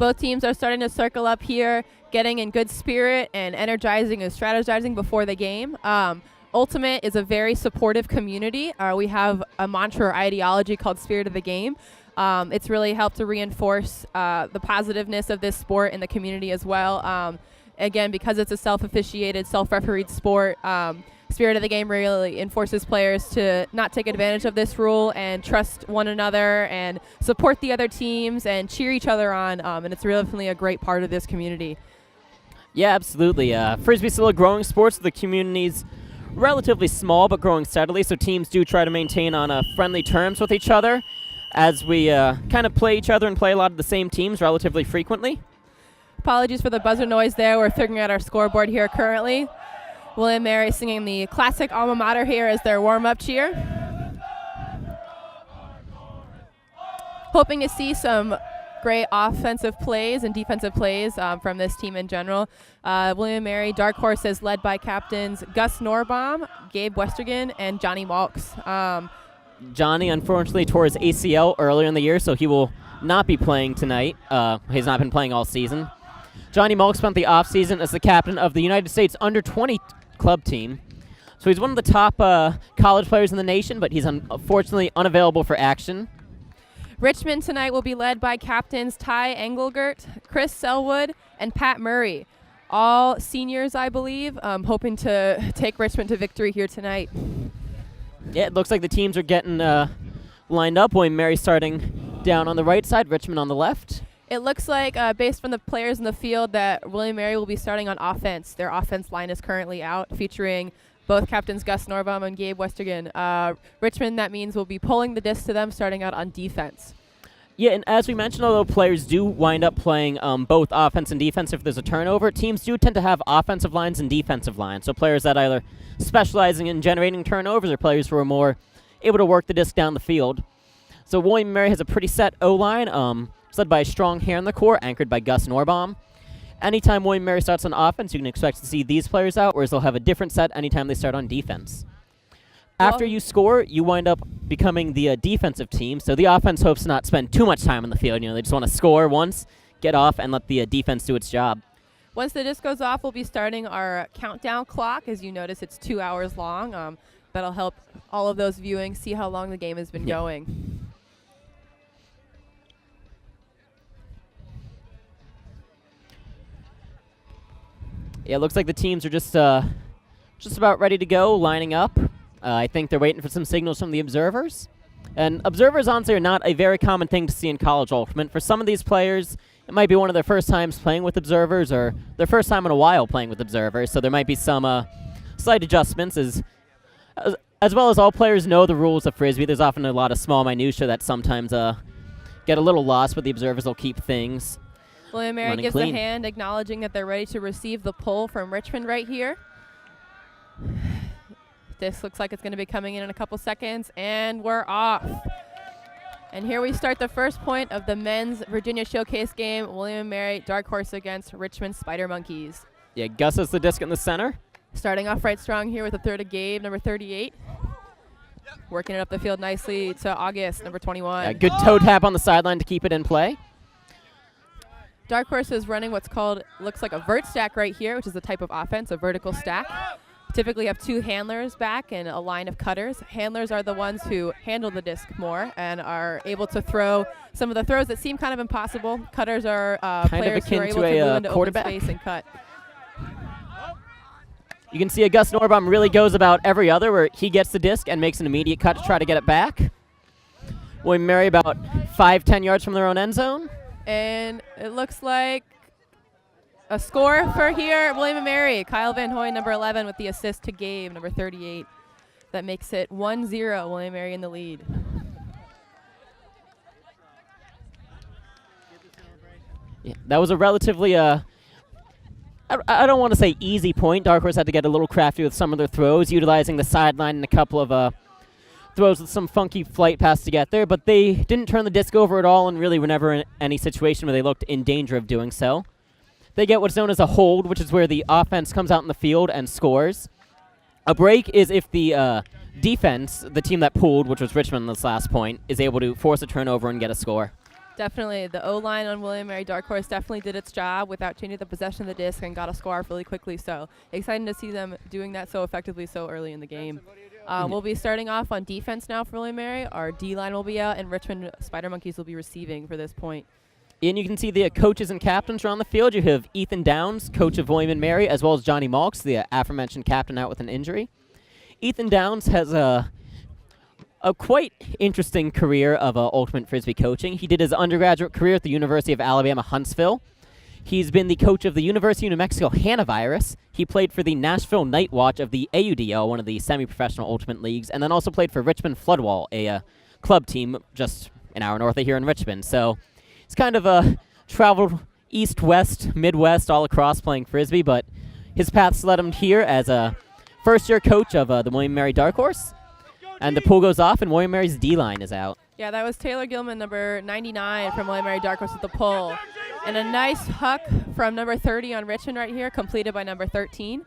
Both teams are starting to circle up here, getting in good spirit and energizing and strategizing before the game. Ultimate is a very supportive community. We have a mantra or ideology called Spirit of the Game. It's really helped to reinforce the positiveness of this sport in the community as well. Again, because it's a self-officiated, self-refereed sport, Spirit of the Game really enforces players to not take advantage of this rule and trust one another and support the other teams and cheer each other on. And it's really a great part of this community. Yeah, absolutely. Frisbee's still a growing sport, so the community's relatively small but growing steadily, so teams do try to maintain on friendly terms with each other as we kind of play each other and play a lot of the same teams relatively frequently. Apologies for the buzzer noise there. We're figuring out our scoreboard here currently. William Mary singing the classic alma mater here as their warm-up cheer. Hoping to see some great offensive plays and defensive plays from this team in general. William Mary Darkhorse is led by captains Gus Norbaum, Gabe Westergen, and Johnny Malks. Johnny, unfortunately, tore his ACL earlier in the year, so he will not be playing tonight. He's not been playing all season. Johnny Malk spent the offseason as the captain of the United States under-20 club team. So he's one of the top college players in the nation, but he's unfortunately unavailable for action. Richmond tonight will be led by captains Ty Engelgert, Chris Selwood, and Pat Murray. All seniors, I believe, hoping to take Richmond to victory here tonight. Yeah, it looks like the teams are getting lined up. William Mary starting down on the right side, Richmond on the left. It looks like, based on the players in the field, that William Mary will be starting on offense. Their offense line is currently out, featuring both captains Gus Norbaum and Gabe Westergen. Richmond, that means, will be pulling the disc to them, starting out on defense. Yeah, and as we mentioned, although players do wind up playing both offense and defense if there's a turnover, teams do tend to have offensive lines and defensive lines. So players that either specializing in generating turnovers or players who are more able to work the disc down the field. So William Mary has a pretty set O-line. It's led by a strong hair in the core, anchored by Gus Norbaum. Anytime William Mary starts on offense, you can expect to see these players out, whereas they'll have a different set anytime they start on defense. After you score, you wind up becoming the defensive team, so the offense hopes to not spend too much time on the field. You know, they just want to score once, get off, and let the defense do its job. Once the disc goes off, we'll be starting our countdown clock. As you notice, it's 2 hours long. That'll help all of those viewing see how long the game has been going. Yeah, it looks like the teams are just about ready to go, lining up. I think they're waiting for some signals from the observers. And observers, honestly, are not a very common thing to see in college ultimate. For some of these players, it might be one of their first times playing with observers or their first time in a while playing with observers, so there might be some slight adjustments. As well as all players know the rules of Frisbee, there's often a lot of small minutiae that sometimes get a little lost, but the observers will keep things William Mary gives a hand, acknowledging that they're ready to receive the pull from Richmond right here. This looks like it's going to be coming in a couple seconds, and we're off. And here we start the first point of the men's Virginia Showcase game, William Mary Darkhorse against Richmond Spidermonkeys. Yeah, Gus has the disc in the center. Starting off right strong here with a throw to Gabe, number 38. Working it up the field nicely to August, number 21. Yeah, good toe tap on the sideline to keep it in play. Darkhorse is running what's called, looks like a vert stack right here, which is a type of offense, a vertical stack. Typically have two handlers back and a line of cutters. Handlers are the ones who handle the disc more and are able to throw some of the throws that seem kind of impossible. Cutters are players who are able to move into open space and cut. You can see Gus Norbaum really goes about every other, where he gets the disc and makes an immediate cut to try to get it back. William Mary about 5-10 yards from their own end zone. And it looks like a score for here, William & Mary. Kyle Van Hoy, number 11, with the assist to Gabe, number 38. That makes it 1-0, William & Mary in the lead. Yeah, that was a relatively, I don't want to say easy point. Darkhorse had to get a little crafty with some of their throws, utilizing the sideline and a couple of throws with some funky flight paths to get there, but they didn't turn the disc over at all and really were never in any situation where they looked in danger of doing so. They get what's known as a hold, which is where the offense comes out in the field and scores. A break is if the defense, the team that pulled, which was Richmond in this last point, is able to force a turnover and get a score. Definitely. The O-line on William & Mary Darkhorse definitely did its job without changing the possession of the disc and got a score off really quickly. So exciting to see them doing that so effectively so early in the game. We'll be starting off on defense now for William & Mary. Our D-line will be out, and Richmond Spidermonkeys will be receiving for this point. And you can see the coaches and captains are on the field. You have Ethan Downs, coach of William & Mary, as well as Johnny Malks, the aforementioned captain, out with an injury. Ethan Downs has a quite interesting career of ultimate Frisbee coaching. He did his undergraduate career at the University of Alabama, Huntsville. He's been the coach of the University of New Mexico Hanavirus. He played for the Nashville Night Watch of the AUDL, one of the semi-professional ultimate leagues, and then also played for Richmond Floodwall, a club team just an hour north of here in Richmond. So he's kind of traveled east, west, midwest, all across playing Frisbee, but his paths led him here as a first-year coach of the William & Mary Darkhorse. And the pull goes off, and William & Mary's D-line is out. Yeah, that was Taylor Gilman, number 99 from William & Mary Darkhorse with the pull. And a nice huck from number 30 on Richmond right here, completed by number 13.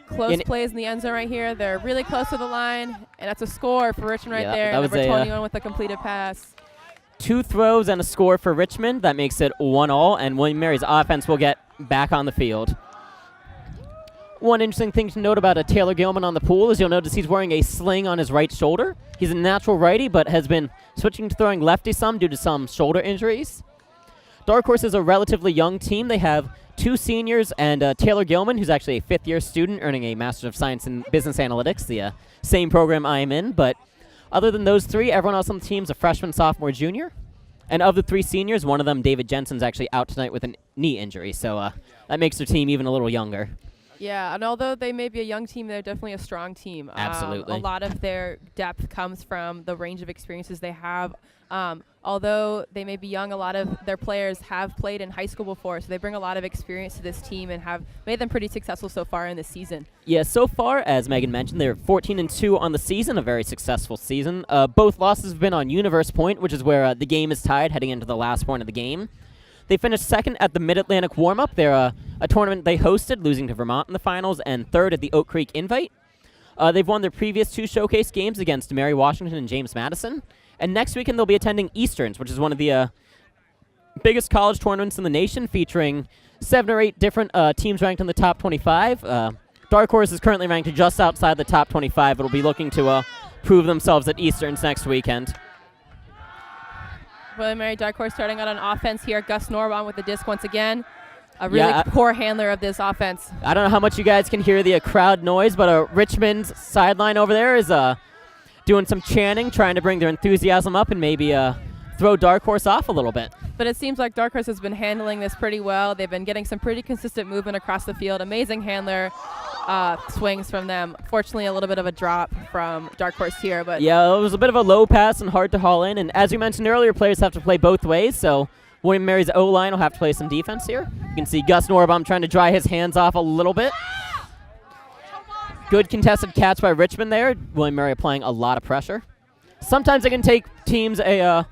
Close plays in the end zone right here. They're really close to the line, and that's a score for Richmond right there. That was number 21 with a completed pass. 2 throws and a score for Richmond. That makes it 1-all, and William & Mary's offense will get back on the field. One interesting thing to note about Taylor Gilman on the pool is you'll notice he's wearing a sling on his right shoulder. He's a natural righty, but has been switching to throwing lefty some due to some shoulder injuries. Darkhorse is a relatively young team. They have 2 seniors and Taylor Gilman, who's actually a 5th-year student earning a Master of Science in Business Analytics, the same program I am in. But other than those 3, everyone else on the team is a freshman, sophomore, junior. And of the 3 seniors, one of them, David Jensen's actually out tonight with a knee injury. So that makes their team even a little younger. Yeah, and although they may be a young team, they're definitely a strong team. Absolutely. A lot of their depth comes from the range of experiences they have. Although they may be young, a lot of their players have played in high school before, so they bring a lot of experience to this team and have made them pretty successful so far in this season. Yeah, so far, as Megan mentioned, they're 14-2 on the season, a very successful season. Both losses have been on Universe Point, which is where the game is tied heading into the last point of the game. They finished 2nd at the Mid-Atlantic Warm-Up. They're a tournament they hosted, losing to Vermont in the finals, and 3rd at the Oak Creek Invite. They've won their previous 2 showcase games against Mary Washington and James Madison. And next weekend they'll be attending Easterns, which is one of the biggest college tournaments in the nation, featuring 7 or 8 different teams ranked in the top 25. Darkhorse is currently ranked just outside the top 25, but will be looking to prove themselves at Easterns next weekend. William & Mary Darkhorse starting out on offense here. Gus Norbaum with the disc once again. A really poor handler of this offense. I don't know how much you guys can hear the crowd noise, but Richmond's sideline over there is doing some chanting, trying to bring their enthusiasm up and maybe throw Darkhorse off a little bit. But it seems like Darkhorse has been handling this pretty well. They've been getting some pretty consistent movement across the field. Amazing handler swings from them. Fortunately, a little bit of a drop from Darkhorse here. But yeah, it was a bit of a low pass and hard to haul in. And as we mentioned earlier, players have to play both ways. So William & Mary's O-line will have to play some defense here. You can see Gus Norbaum trying to dry his hands off a little bit. Good contested catch by Richmond there. William & Mary applying a lot of pressure. Sometimes it can take teams a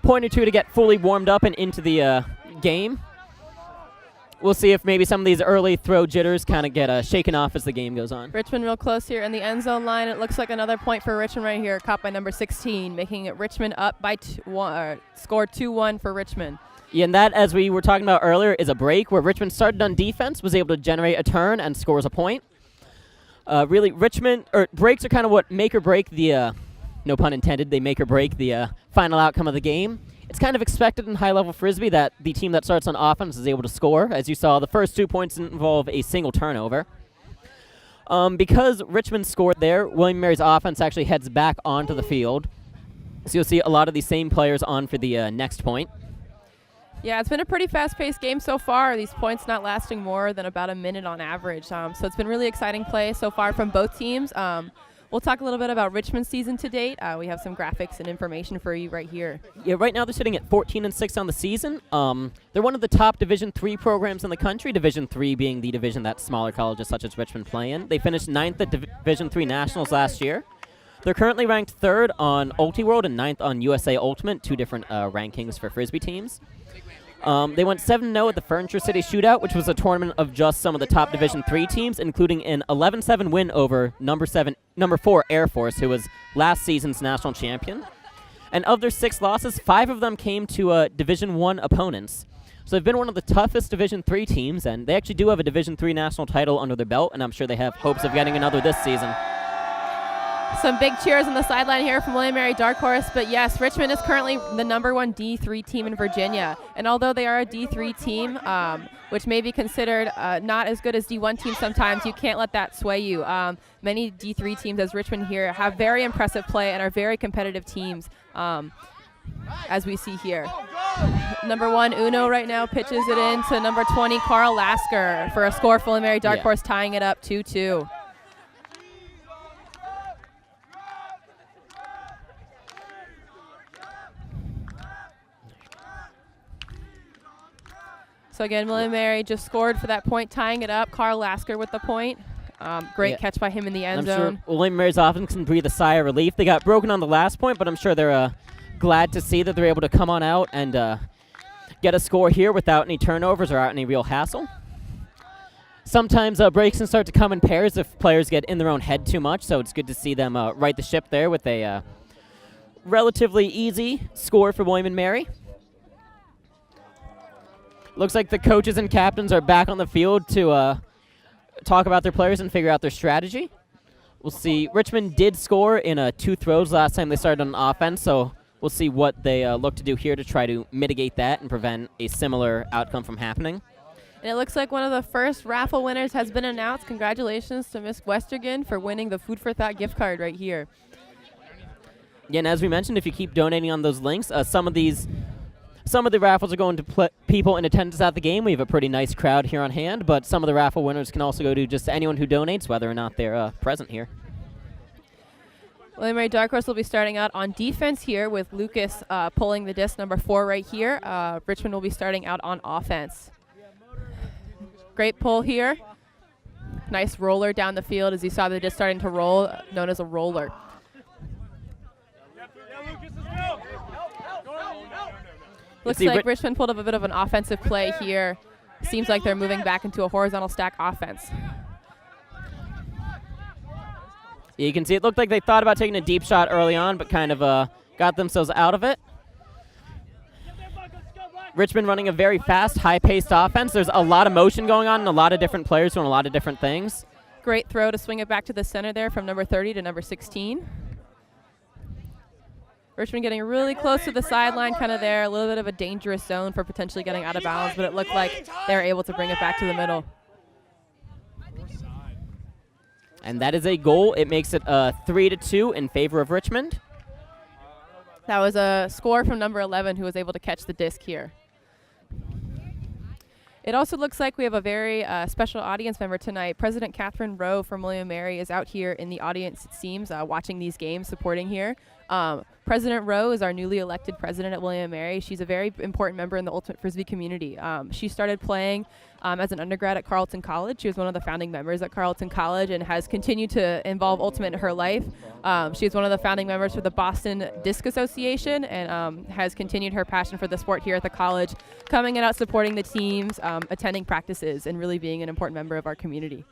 point or 2 to get fully warmed up and into the game. We'll see if maybe some of these early throw jitters kind of get shaken off as the game goes on. Richmond real close here in the end zone line. It looks like another point for Richmond right here, caught by number 16, making it Richmond up by score 2-1 for Richmond. Yeah, and that, as we were talking about earlier, is a break where Richmond started on defense, was able to generate a turn, and scores a point. Really, breaks are kind of what make or break the, no pun intended, they make or break the final outcome of the game. It's kind of expected in high-level Frisbee that the team that starts on offense is able to score. As you saw, the first 2 points involve a single turnover. Because Richmond scored there, William & Mary's offense actually heads back onto the field. So you'll see a lot of these same players on for the next point. Yeah, it's been a pretty fast-paced game so far. These points not lasting more than about a minute on average. So it's been really exciting play so far from both teams. We'll talk a little bit about Richmond's season to date. We have some graphics and information for you right here. Yeah, right now they're sitting at 14-6 on the season. They're one of the top Division III programs in the country, Division III being the division that smaller colleges such as Richmond play in. They finished 9th at Division III Nationals last year. They're currently ranked 3rd on UltiWorld and 9th on USA Ultimate, 2 different rankings for Frisbee teams. They went 7-0 at the Furniture City Shootout, which was a tournament of just some of the top Division III teams, including an 11-7 win over number 4 Air Force, who was last season's national champion. And of their 6 losses, 5 of them came to Division I opponents. So they've been one of the toughest Division III teams, and they actually do have a Division III national title under their belt, and I'm sure they have hopes of getting another this season. Some big cheers on the sideline here from William & Mary Darkhorse, but yes, Richmond is currently the #1 D3 team in Virginia, and although they are a D3 team, which may be considered not as good as D1 teams sometimes, you can't let that sway you. Many D3 teams, as Richmond here, have very impressive play and are very competitive teams, as we see here. #1 Uno right now pitches it in to #20 Carl Lasker for a score for William & Mary Darkhorse, tying it up 2-2. So again, William & Mary just scored for that point, tying it up. Carl Lasker with the point. Great catch by him in the end zone. Sure William & Mary's offense can breathe a sigh of relief. They got broken on the last point, but I'm sure they're glad to see that they're able to come on out and get a score here without any turnovers or any real hassle. Sometimes breaks can start to come in pairs if players get in their own head too much, so it's good to see them right the ship there with a relatively easy score for William & Mary. Looks like the coaches and captains are back on the field to talk about their players and figure out their strategy. We'll see. Richmond did score in 2 throws last time they started on offense, so we'll see what they look to do here to try to mitigate that and prevent a similar outcome from happening. And it looks like one of the first raffle winners has been announced. Congratulations to Miss Westergen for winning the Food for Thought gift card right here. Yeah, and as we mentioned, if you keep donating on those links, some of the raffles are going to people in attendance at the game. We have a pretty nice crowd here on hand, but some of the raffle winners can also go to just anyone who donates, whether or not they're present here. William & Mary Darkhorse will be starting out on defense here with Lucas pulling the disc #4 right here. Richmond will be starting out on offense. Great pull here. Nice roller down the field as you saw the disc starting to roll, known as a roller. Looks like Richmond pulled up a bit of an offensive play here. Seems like they're moving back into a horizontal stack offense. You can see it looked like they thought about taking a deep shot early on, but kind of got themselves out of it. Richmond running a very fast, high-paced offense. There's a lot of motion going on and a lot of different players doing a lot of different things. Great throw to swing it back to the center there from #30 to #16. Richmond getting really close to the sideline, kind of there, a little bit of a dangerous zone for potentially getting out of bounds, but it looked like they were able to bring it back to the middle. And that is a goal. It makes it 3-2 in favor of Richmond. That was a score from #11 who was able to catch the disc here. It also looks like we have a very special audience member tonight. President Catherine Rowe from William & Mary is out here in the audience, it seems, watching these games, supporting here. President Rowe is our newly elected president at William & Mary. She's a very important member in the Ultimate Frisbee community. She started playing as an undergrad at Carleton College. She was one of the founding members at Carleton College and has continued to involve Ultimate in her life. She is one of the founding members for the Boston Disc Association and has continued her passion for the sport here at the college, coming out supporting the teams, attending practices, and really being an important member of our community.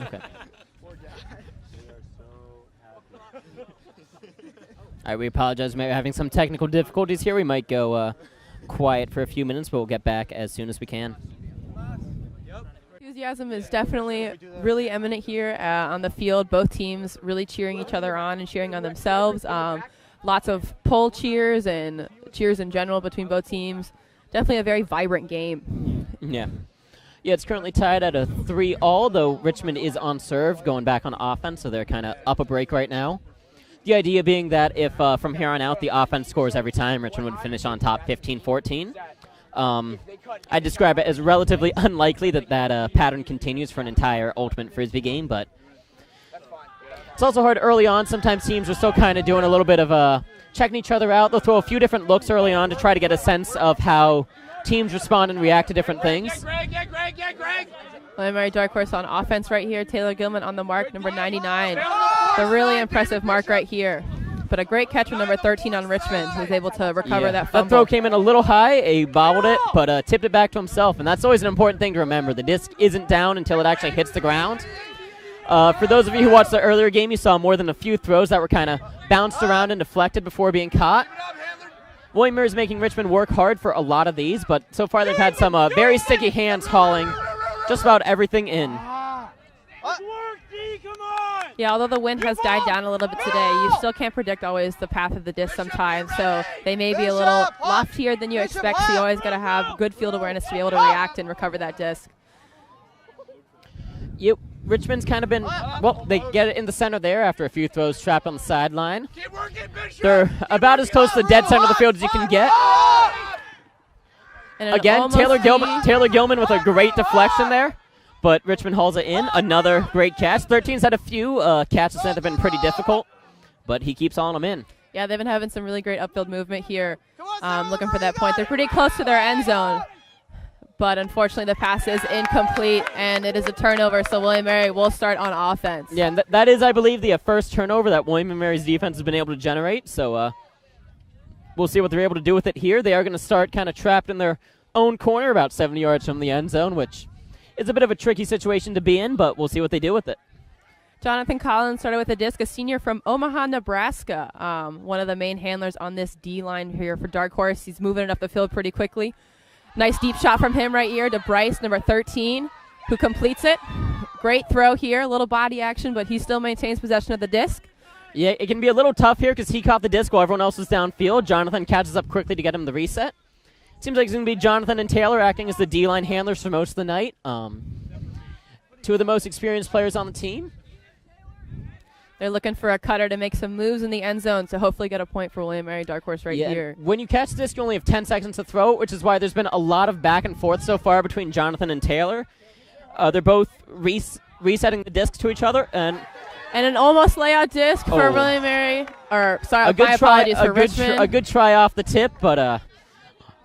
Okay. All right, we apologize. Maybe having some technical difficulties here. We might go quiet for a few minutes, but we'll get back as soon as we can. Enthusiasm is definitely really eminent here on the field. Both teams really cheering each other on and cheering on themselves. Lots of pole cheers and cheers in general between both teams. Definitely a very vibrant game. Yeah. Yeah, it's currently tied at a 3-all, though Richmond is on serve, going back on offense, so they're kind of up a break right now. The idea being that if from here on out the offense scores every time, Richmond would finish on top 15-14. I describe it as relatively unlikely that that pattern continues for an entire Ultimate Frisbee game, but it's also hard early on. Sometimes teams are still kind of doing a little bit of checking each other out. They'll throw a few different looks early on to try to get a sense of how teams respond and react to different things. William & Mary Darkhorse on offense right here. Taylor Gilman on the mark, number 99. The really impressive mark right here. But a great catch from number 13 on Richmond, who was able to recover that fumble. That throw came in a little high. He bobbled it, but tipped it back to himself. And that's always an important thing to remember. The disc isn't down until it actually hits the ground. For those of you who watched the earlier game, you saw more than a few throws that were kind of bounced around and deflected before being caught. William Mary is making Richmond work hard for a lot of these, but so far they've had some very sticky hands hauling just about everything in. Yeah, although the wind has died down a little bit today, you still can't predict always the path of the disc sometimes, so they may be a little loftier than you expect, so you always got to have good field awareness to be able to react and recover that disc. Yep, Richmond's kind of been, well, they get it in the center there after a few throws trapped on the sideline. They're about as close to the dead center of the field as you can get. And again, Taylor Gilman with a great deflection there. But Richmond hauls it in. Another great catch. 13's had a few catches that have been pretty difficult, but he keeps hauling them in. Yeah, they've been having some really great upfield movement here, looking for that point. They're pretty close to their end zone, but unfortunately the pass is incomplete, and it is a turnover, so William Mary will start on offense. Yeah, and that is, I believe, the first turnover that William Mary's defense has been able to generate, so we'll see what they're able to do with it here. They are going to start kind of trapped in their own corner, about 70 yards from the end zone, which it's a bit of a tricky situation to be in, but we'll see what they do with it. Jonathan Collins started with a disc, a senior from Omaha, Nebraska. One of the main handlers on this D-line here for Darkhorse. He's moving it up the field pretty quickly. Nice deep shot from him right here to Bryce, number 13, who completes it. Great throw here, a little body action, but he still maintains possession of the disc. Yeah, it can be a little tough here because he caught the disc while everyone else was downfield. Jonathan catches up quickly to get him the reset. Seems like it's going to be Jonathan and Taylor acting as the D-line handlers for most of the night. Two of the most experienced players on the team. They're looking for a cutter to make some moves in the end zone to hopefully get a point for William Mary Darkhorse right here. When you catch this, you only have 10 seconds to throw, which is why there's been a lot of back and forth so far between Jonathan and Taylor. They're both resetting the discs to each other. And an almost layout disc for William Mary. Or, sorry, my apologies for Richmond. A good try off the tip, but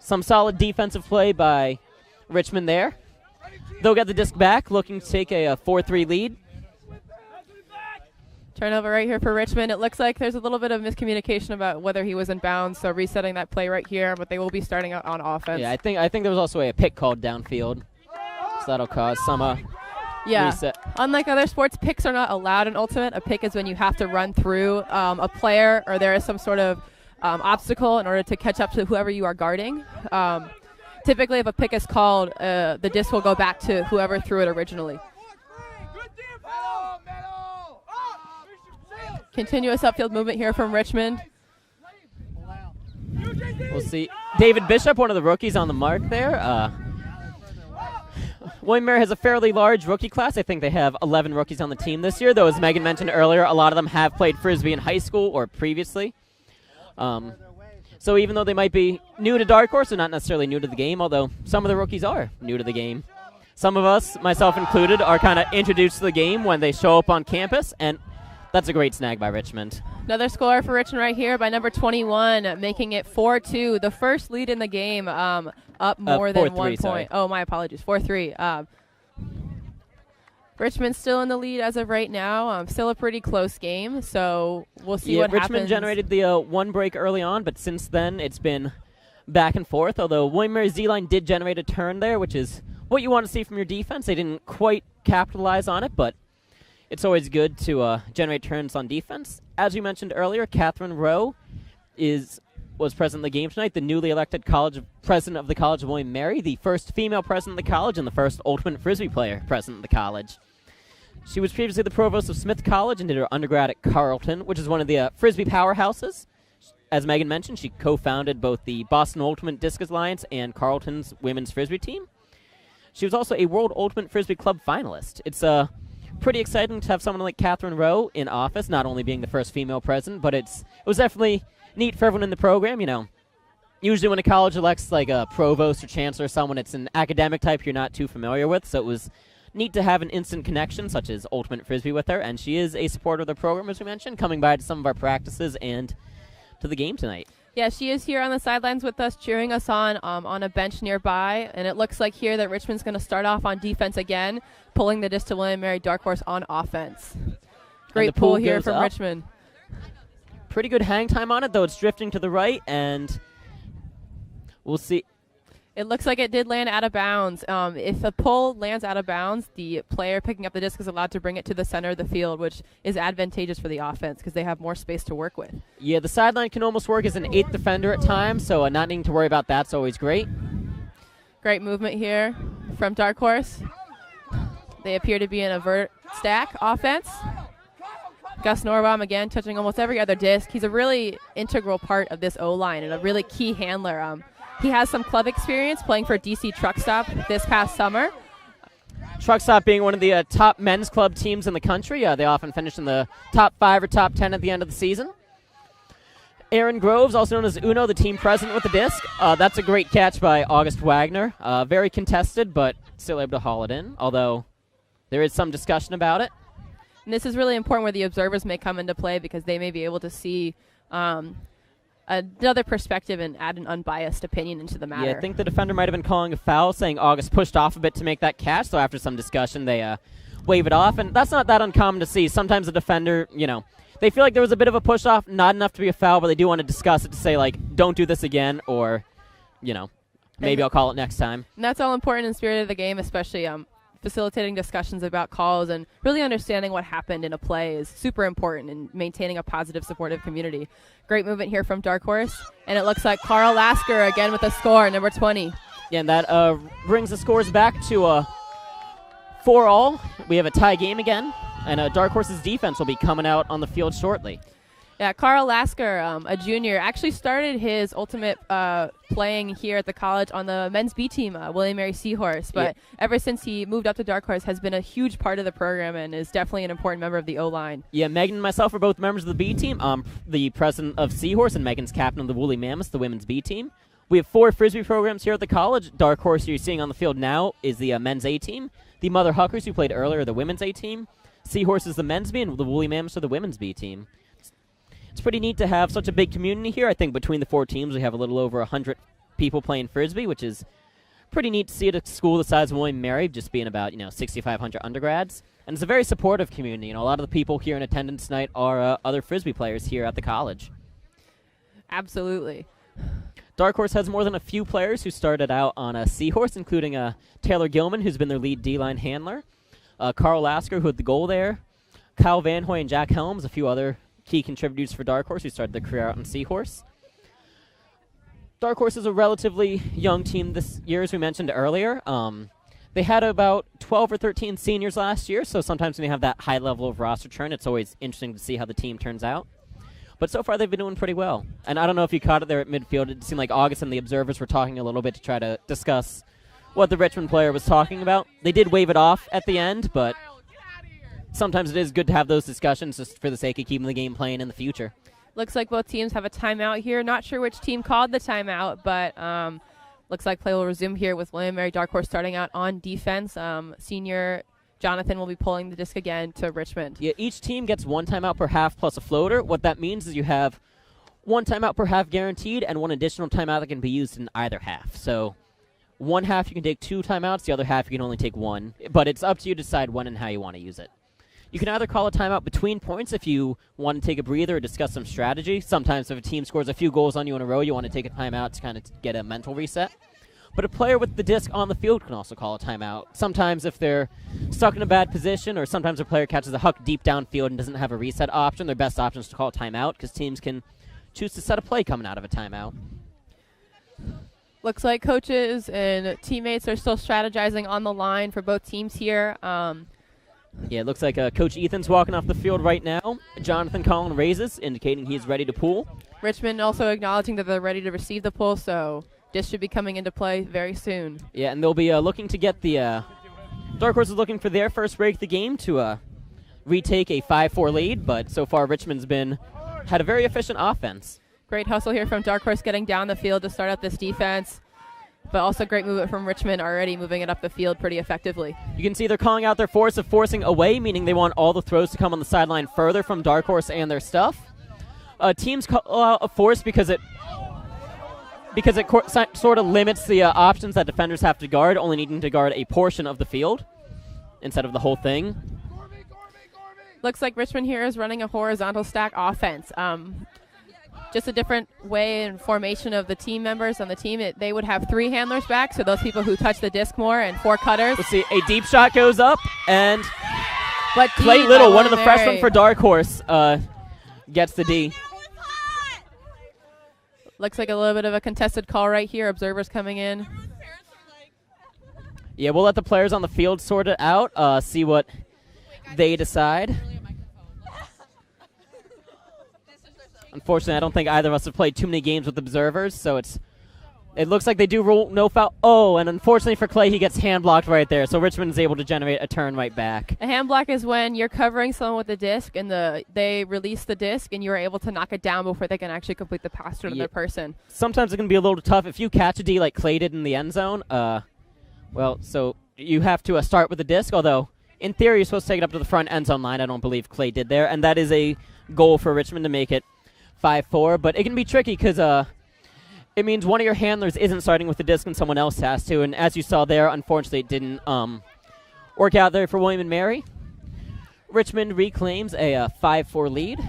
some solid defensive play by Richmond there. They'll get the disc back, looking to take a 4-3 lead. Turnover right here for Richmond. It looks like there's a little bit of miscommunication about whether he was in bounds, so resetting that play right here, but they will be starting out on offense. Yeah, I think there was also a pick called downfield, so that'll cause some reset. Unlike other sports, picks are not allowed in Ultimate. A pick is when you have to run through a player or there is some sort of obstacle in order to catch up to whoever you are guarding. Typically, if a pick is called, the disc will go back to whoever threw it originally. Continuous upfield movement here from Richmond. We'll see. David Bishop, one of the rookies on the mark there. William Mary has a fairly large rookie class. I think they have 11 rookies on the team this year, though as Megan mentioned earlier, a lot of them have played Frisbee in high school or previously. So even though they might be new to Darkhorse, they're not necessarily new to the game, although some of the rookies are new to the game. Some of us, myself included, are kind of introduced to the game when they show up on campus, and that's a great snag by Richmond. Another score for Richmond right here by number 21, making it 4-2. The first lead in the game, up more than 1 point. Sorry. Oh, my apologies. 4-3. Richmond's still in the lead as of right now. Still a pretty close game, so we'll see what happens. Richmond generated the one break early on, but since then it's been back and forth, although William Mary's D-line did generate a turn there, which is what you want to see from your defense. They didn't quite capitalize on it, but it's always good to generate turns on defense. As you mentioned earlier, Catherine Rowe was present in the game tonight, the newly elected president of the College of William Mary, the first female president of the college, and the first Ultimate Frisbee player president of the college. She was previously the provost of Smith College and did her undergrad at Carleton, which is one of the Frisbee powerhouses. As Megan mentioned, she co-founded both the Boston Ultimate Discus Alliance and Carleton's women's Frisbee team. She was also a World Ultimate Frisbee Club finalist. It's pretty exciting to have someone like Catherine Rowe in office, not only being the first female president, but it was definitely neat for everyone in the program. You know, usually when a college elects like a provost or chancellor or someone, it's an academic type you're not too familiar with, so it was neat to have an instant connection such as Ultimate Frisbee with her, and she is a supporter of the program, as we mentioned, coming by to some of our practices and to the game tonight. Yeah, she is here on the sidelines with us, cheering us on a bench nearby, and it looks like here that Richmond's going to start off on defense again, pulling the disc to William Mary Darkhorse on offense. Great pull here from Richmond. Pretty good hang time on it, though it's drifting to the right, and we'll see. It looks like it did land out of bounds. If a pull lands out of bounds, the player picking up the disc is allowed to bring it to the center of the field, which is advantageous for the offense because they have more space to work with. Yeah, the sideline can almost work as an 8th defender at times, so not needing to worry about that's always great. Great movement here from Darkhorse. They appear to be in a vert stack offense. Gus Norbaum, again, touching almost every other disc. He's a really integral part of this O-line and a really key handler. He has some club experience playing for DC Truck Stop this past summer. Truck Stop being one of the top men's club teams in the country. They often finish in the top 5 or top 10 at the end of the season. Aaron Groves, also known as Uno, the team president with the disc. That's a great catch by August Wagner. Very contested, but still able to haul it in, although there is some discussion about it. And this is really important where the observers may come into play because they may be able to see another perspective and add an unbiased opinion into the matter. Yeah, I think the defender might have been calling a foul, saying August pushed off a bit to make that catch, so after some discussion they wave it off, and that's not that uncommon to see. Sometimes the defender, they feel like there was a bit of a push off, not enough to be a foul, but they do want to discuss it to say, like, don't do this again, or, maybe I'll call it next time. And that's all important in the spirit of the game, especially facilitating discussions about calls and really understanding what happened in a play is super important in maintaining a positive, supportive community. Great movement here from Darkhorse, and it looks like Carl Lasker again with a score, number 20. Yeah, and that brings the scores back to 4-all. We have a tie game again, and Darkhorse's defense will be coming out on the field shortly. Yeah, Carl Lasker, a junior, actually started his ultimate playing here at the college on the men's B team, William Mary Seahorse. But ever since he moved up to Darkhorse, has been a huge part of the program and is definitely an important member of the O-line. Yeah, Megan and myself are both members of the B team. I'm the president of Seahorse, and Megan's captain of the Woolly Mammoths, the women's B team. We have 4 Frisbee programs here at the college. Darkhorse you're seeing on the field now is the men's A team. The Mother Huckers, who played earlier, are the women's A team. Seahorse is the men's B, and the Woolly Mammoths are the women's B team. It's pretty neat to have such a big community here. I think between the 4 teams, we have a little over 100 people playing Frisbee, which is pretty neat to see at a school the size of William Mary, just being about 6,500 undergrads. And it's a very supportive community. A lot of the people here in attendance tonight are other Frisbee players here at the college. Absolutely. Darkhorse has more than a few players who started out on a Seahorse, including Taylor Gilman, who's been their lead D-line handler, Carl Lasker, who had the goal there, Kyle Van Hoy and Jack Helms, a few other key contributors for Darkhorse who started their career out on Seahorse. Darkhorse is a relatively young team this year, as we mentioned earlier. They had about 12 or 13 seniors last year, so sometimes when you have that high level of roster churn, it's always interesting to see how the team turns out. But so far, they've been doing pretty well. And I don't know if you caught it there at midfield. It seemed like August and the observers were talking a little bit to try to discuss what the Richmond player was talking about. They did wave it off at the end, but sometimes it is good to have those discussions just for the sake of keeping the game playing in the future. Looks like both teams have a timeout here. Not sure which team called the timeout, but looks like play will resume here with William Mary Darkhorse starting out on defense. Senior Jonathan will be pulling the disc again to Richmond. Yeah, each team gets 1 timeout per half plus a floater. What that means is you have 1 timeout per half guaranteed and 1 additional timeout that can be used in either half. So 1 half you can take 2 timeouts, the other half you can only take 1. But it's up to you to decide when and how you want to use it. You can either call a timeout between points if you want to take a breather or discuss some strategy. Sometimes if a team scores a few goals on you in a row, you want to take a timeout to kind of get a mental reset. But a player with the disc on the field can also call a timeout. Sometimes if they're stuck in a bad position, or sometimes a player catches a huck deep downfield and doesn't have a reset option, their best option is to call a timeout because teams can choose to set a play coming out of a timeout. Looks like coaches and teammates are still strategizing on the line for both teams here. Yeah, it looks like Coach Ethan's walking off the field right now. Jonathan calling raises, indicating he's ready to pull. Richmond also acknowledging that they're ready to receive the pull, so this should be coming into play very soon. Yeah, and they'll be looking to get the Darkhorse is looking for their first break of the game to retake a 5-4 lead, but so far Richmond's had a very efficient offense. Great hustle here from Darkhorse getting down the field to start up this defense. But also great movement from Richmond, already moving it up the field pretty effectively. You can see they're calling out their force of forcing away, meaning they want all the throws to come on the sideline further from Darkhorse and their stuff. Teams call out a force because it sort of limits the options that defenders have to guard, only needing to guard a portion of the field instead of the whole thing. Looks like Richmond here is running a horizontal stack offense. just a different way and formation of the team members on the team. They would have 3 handlers back, so those people who touch the disc more, and 4 cutters. Let's see, a deep shot goes up, and But Clay D Little, by one of the William freshmen Mary. for Darkhorse, gets the D. Looks like a little bit of a contested call right here. Observers coming in. Yeah, we'll let the players on the field sort it out, see what they decide. Unfortunately, I don't think either of us have played too many games with observers, so it looks like they do rule no foul. Oh, and unfortunately for Clay, he gets hand blocked right there, so Richmond is able to generate a turn right back. A hand block is when you're covering someone with the disc, and they release the disc, and you're able to knock it down before they can actually complete the pass to another person. Sometimes it can be a little tough. If you catch a D like Clay did in the end zone, well, so you have to start with the disc, although in theory you're supposed to take it up to the front end zone line. I don't believe Clay did there, and that is a goal for Richmond to make it 5-4, but it can be tricky because it means one of your handlers isn't starting with the disc and someone else has to, and as you saw there, unfortunately it didn't work out there for William and Mary. Richmond reclaims a 5-4 lead.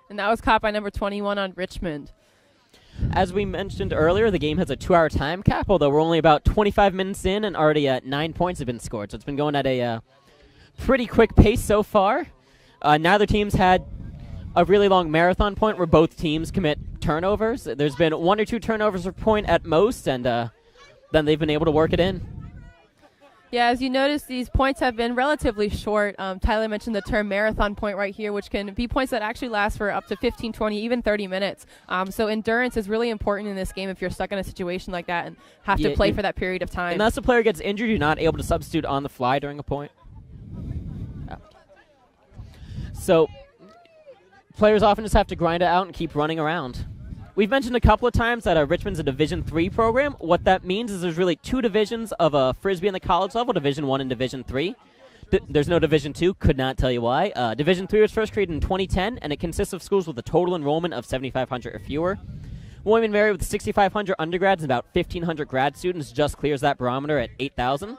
And that was caught by number 21 on Richmond. As we mentioned earlier, the game has a 2-hour time cap, although we're only about 25 minutes in and already 9 points have been scored, so it's been going at a pretty quick pace so far. Neither team's had a really long marathon point where both teams commit turnovers. There's been 1 or 2 turnovers per point at most, and then they've been able to work it in. Yeah, as you notice, these points have been relatively short. Tyler mentioned the term marathon point right here, which can be points that actually last for up to 15, 20, even 30 minutes. So endurance is really important in this game if you're stuck in a situation like that and have to play for that period of time. Unless the player gets injured, you're not able to substitute on the fly during a point. So players often just have to grind it out and keep running around. We've mentioned a couple of times that Richmond's a Division III program. What that means is there's really 2 divisions of Frisbee in the college level, Division I and Division III. There's no Division II, could not tell you why. Division III was first created in 2010, and it consists of schools with a total enrollment of 7,500 or fewer. William and Mary with 6,500 undergrads and about 1,500 grad students just clears that barometer at 8,000.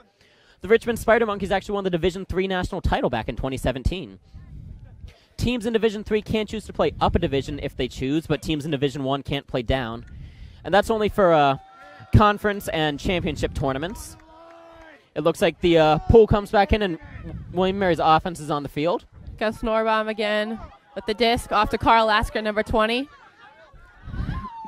The Richmond Spidermonkeys actually won the Division III national title back in 2017. Teams in Division III can't choose to play up a division if they choose, but teams in Division I can't play down. And that's only for conference and championship tournaments. It looks like the pool comes back in, and William Mary's offense is on the field. Gus Norbaum again with the disc off to Carl Lasker, number 20.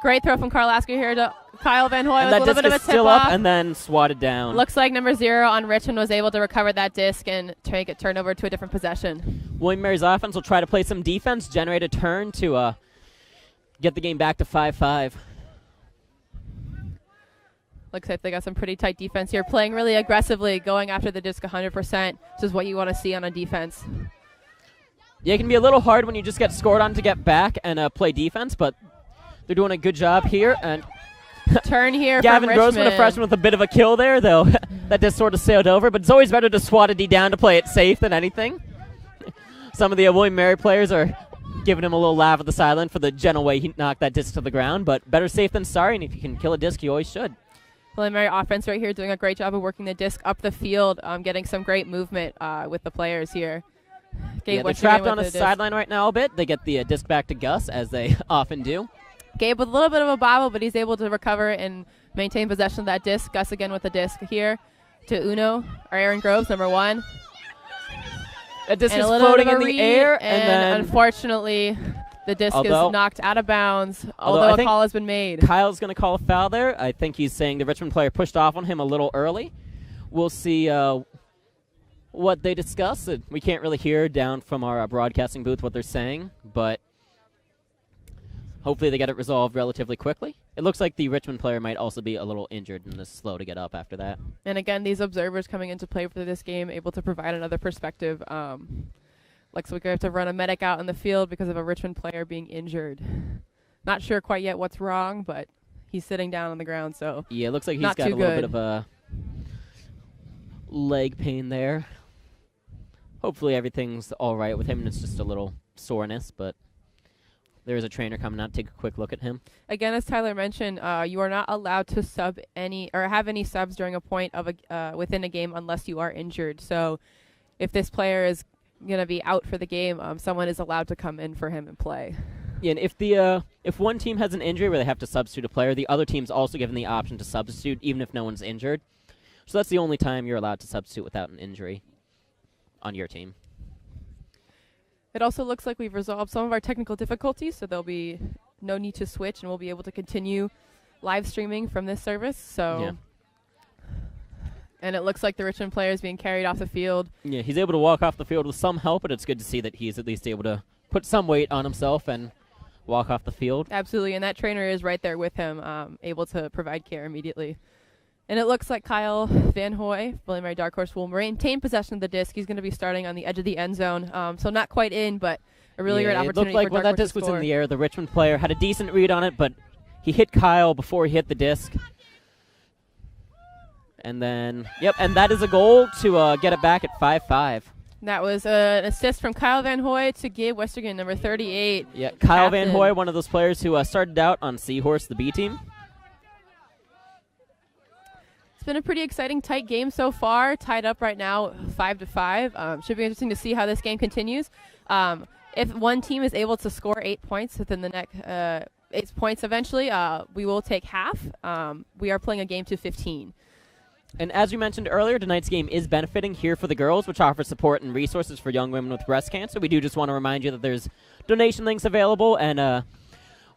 Great throw from Carl Lasker here to Kyle Van Hoy with a little bit of a tip still off. up and then swatted down. Looks like number 0 on Richmond was able to recover that disc and take it turned over to a different possession. William Mary's offense will try to play some defense, generate a turn to get the game back to 5-5. Looks like they got some pretty tight defense here, playing really aggressively, going after the disc 100%, which is what you want to see on a defense. Yeah, it can be a little hard when you just get scored on to get back and play defense, but they're doing a good job here. And turn here Gavin from Grossman, Richmond. a freshman with a bit of a kill there, though. That just sort of sailed over, but it's always better to swat a D down to play it safe than anything. Some of the William Mary players are giving him a little laugh at the sideline for the gentle way he knocked that disc to the ground, but better safe than sorry, and if you can kill a disc, you always should. William Mary offense right here doing a great job of working the disc up the field, getting some great movement with the players here. Gabe, Yeah, they're trapped on a sideline right now a bit. They get the disc back to Gus, as they often do. Gabe with a little bit of a bobble, but he's able to recover and maintain possession of that disc. Gus again with the disc here to Uno, or Aaron Groves, number 1. That disc and is a little floating bit in of a the read, air, and then unfortunately, the disc is knocked out of bounds, although a call has been made. Kyle's going to call a foul there. I think he's saying the Richmond player pushed off on him a little early. We'll see what they discuss. We can't really hear down from our broadcasting booth what they're saying, but hopefully they get it resolved relatively quickly. It looks like the Richmond player might also be a little injured and is slow to get up after that. And again, these observers coming into play for this game, able to provide another perspective. Looks like we have to run a medic out in the field because of a Richmond player being injured. Not sure quite yet what's wrong, but he's sitting down on the ground, so yeah, it looks like he's got a little bit of a leg pain there. Hopefully everything's all right with him, and it's just a little soreness, but there is a trainer coming out to take a quick look at him. Again, as Tyler mentioned, you are not allowed to sub any or have any subs during a point of within a game unless you are injured. So if this player is going to be out for the game, someone is allowed to come in for him and play. Yeah, and if one team has an injury where they have to substitute a player, the other team's also given the option to substitute even if no one's injured. So that's the only time you're allowed to substitute without an injury on your team. It also looks like we've resolved some of our technical difficulties, so there'll be no need to switch, and we'll be able to continue live streaming from this service. So, Yeah. And it looks like the Richmond player is being carried off the field. Yeah, he's able to walk off the field with some help, but it's good to see that he's at least able to put some weight on himself and walk off the field. Absolutely, and that trainer is right there with him, able to provide care immediately. And it looks like Kyle Van Hoy, William Mary Darkhorse, will maintain possession of the disc. He's going to be starting on the edge of the end zone, so not quite in, but a really great opportunity for It looked like when that disc was in the air, the Richmond player had a decent read on it, but he hit Kyle before he hit the disc. And then, and that is a goal to get it back at 5-5. That was an assist from Kyle Van Hoy to Gabe Westergen, number 38. Yeah, Kyle Van Hoy, one of those players who started out on Seahorse, the B team. It's been a pretty exciting, tight game so far. Tied up right now, 5-5. Should be interesting to see how this game continues. If one team is able to score 8 points within the next 8 points eventually, we will take half. We are playing a game to 15. And as we mentioned earlier, tonight's game is benefiting Here for the Girls, which offers support and resources for young women with breast cancer. We do just want to remind you that there's donation links available, and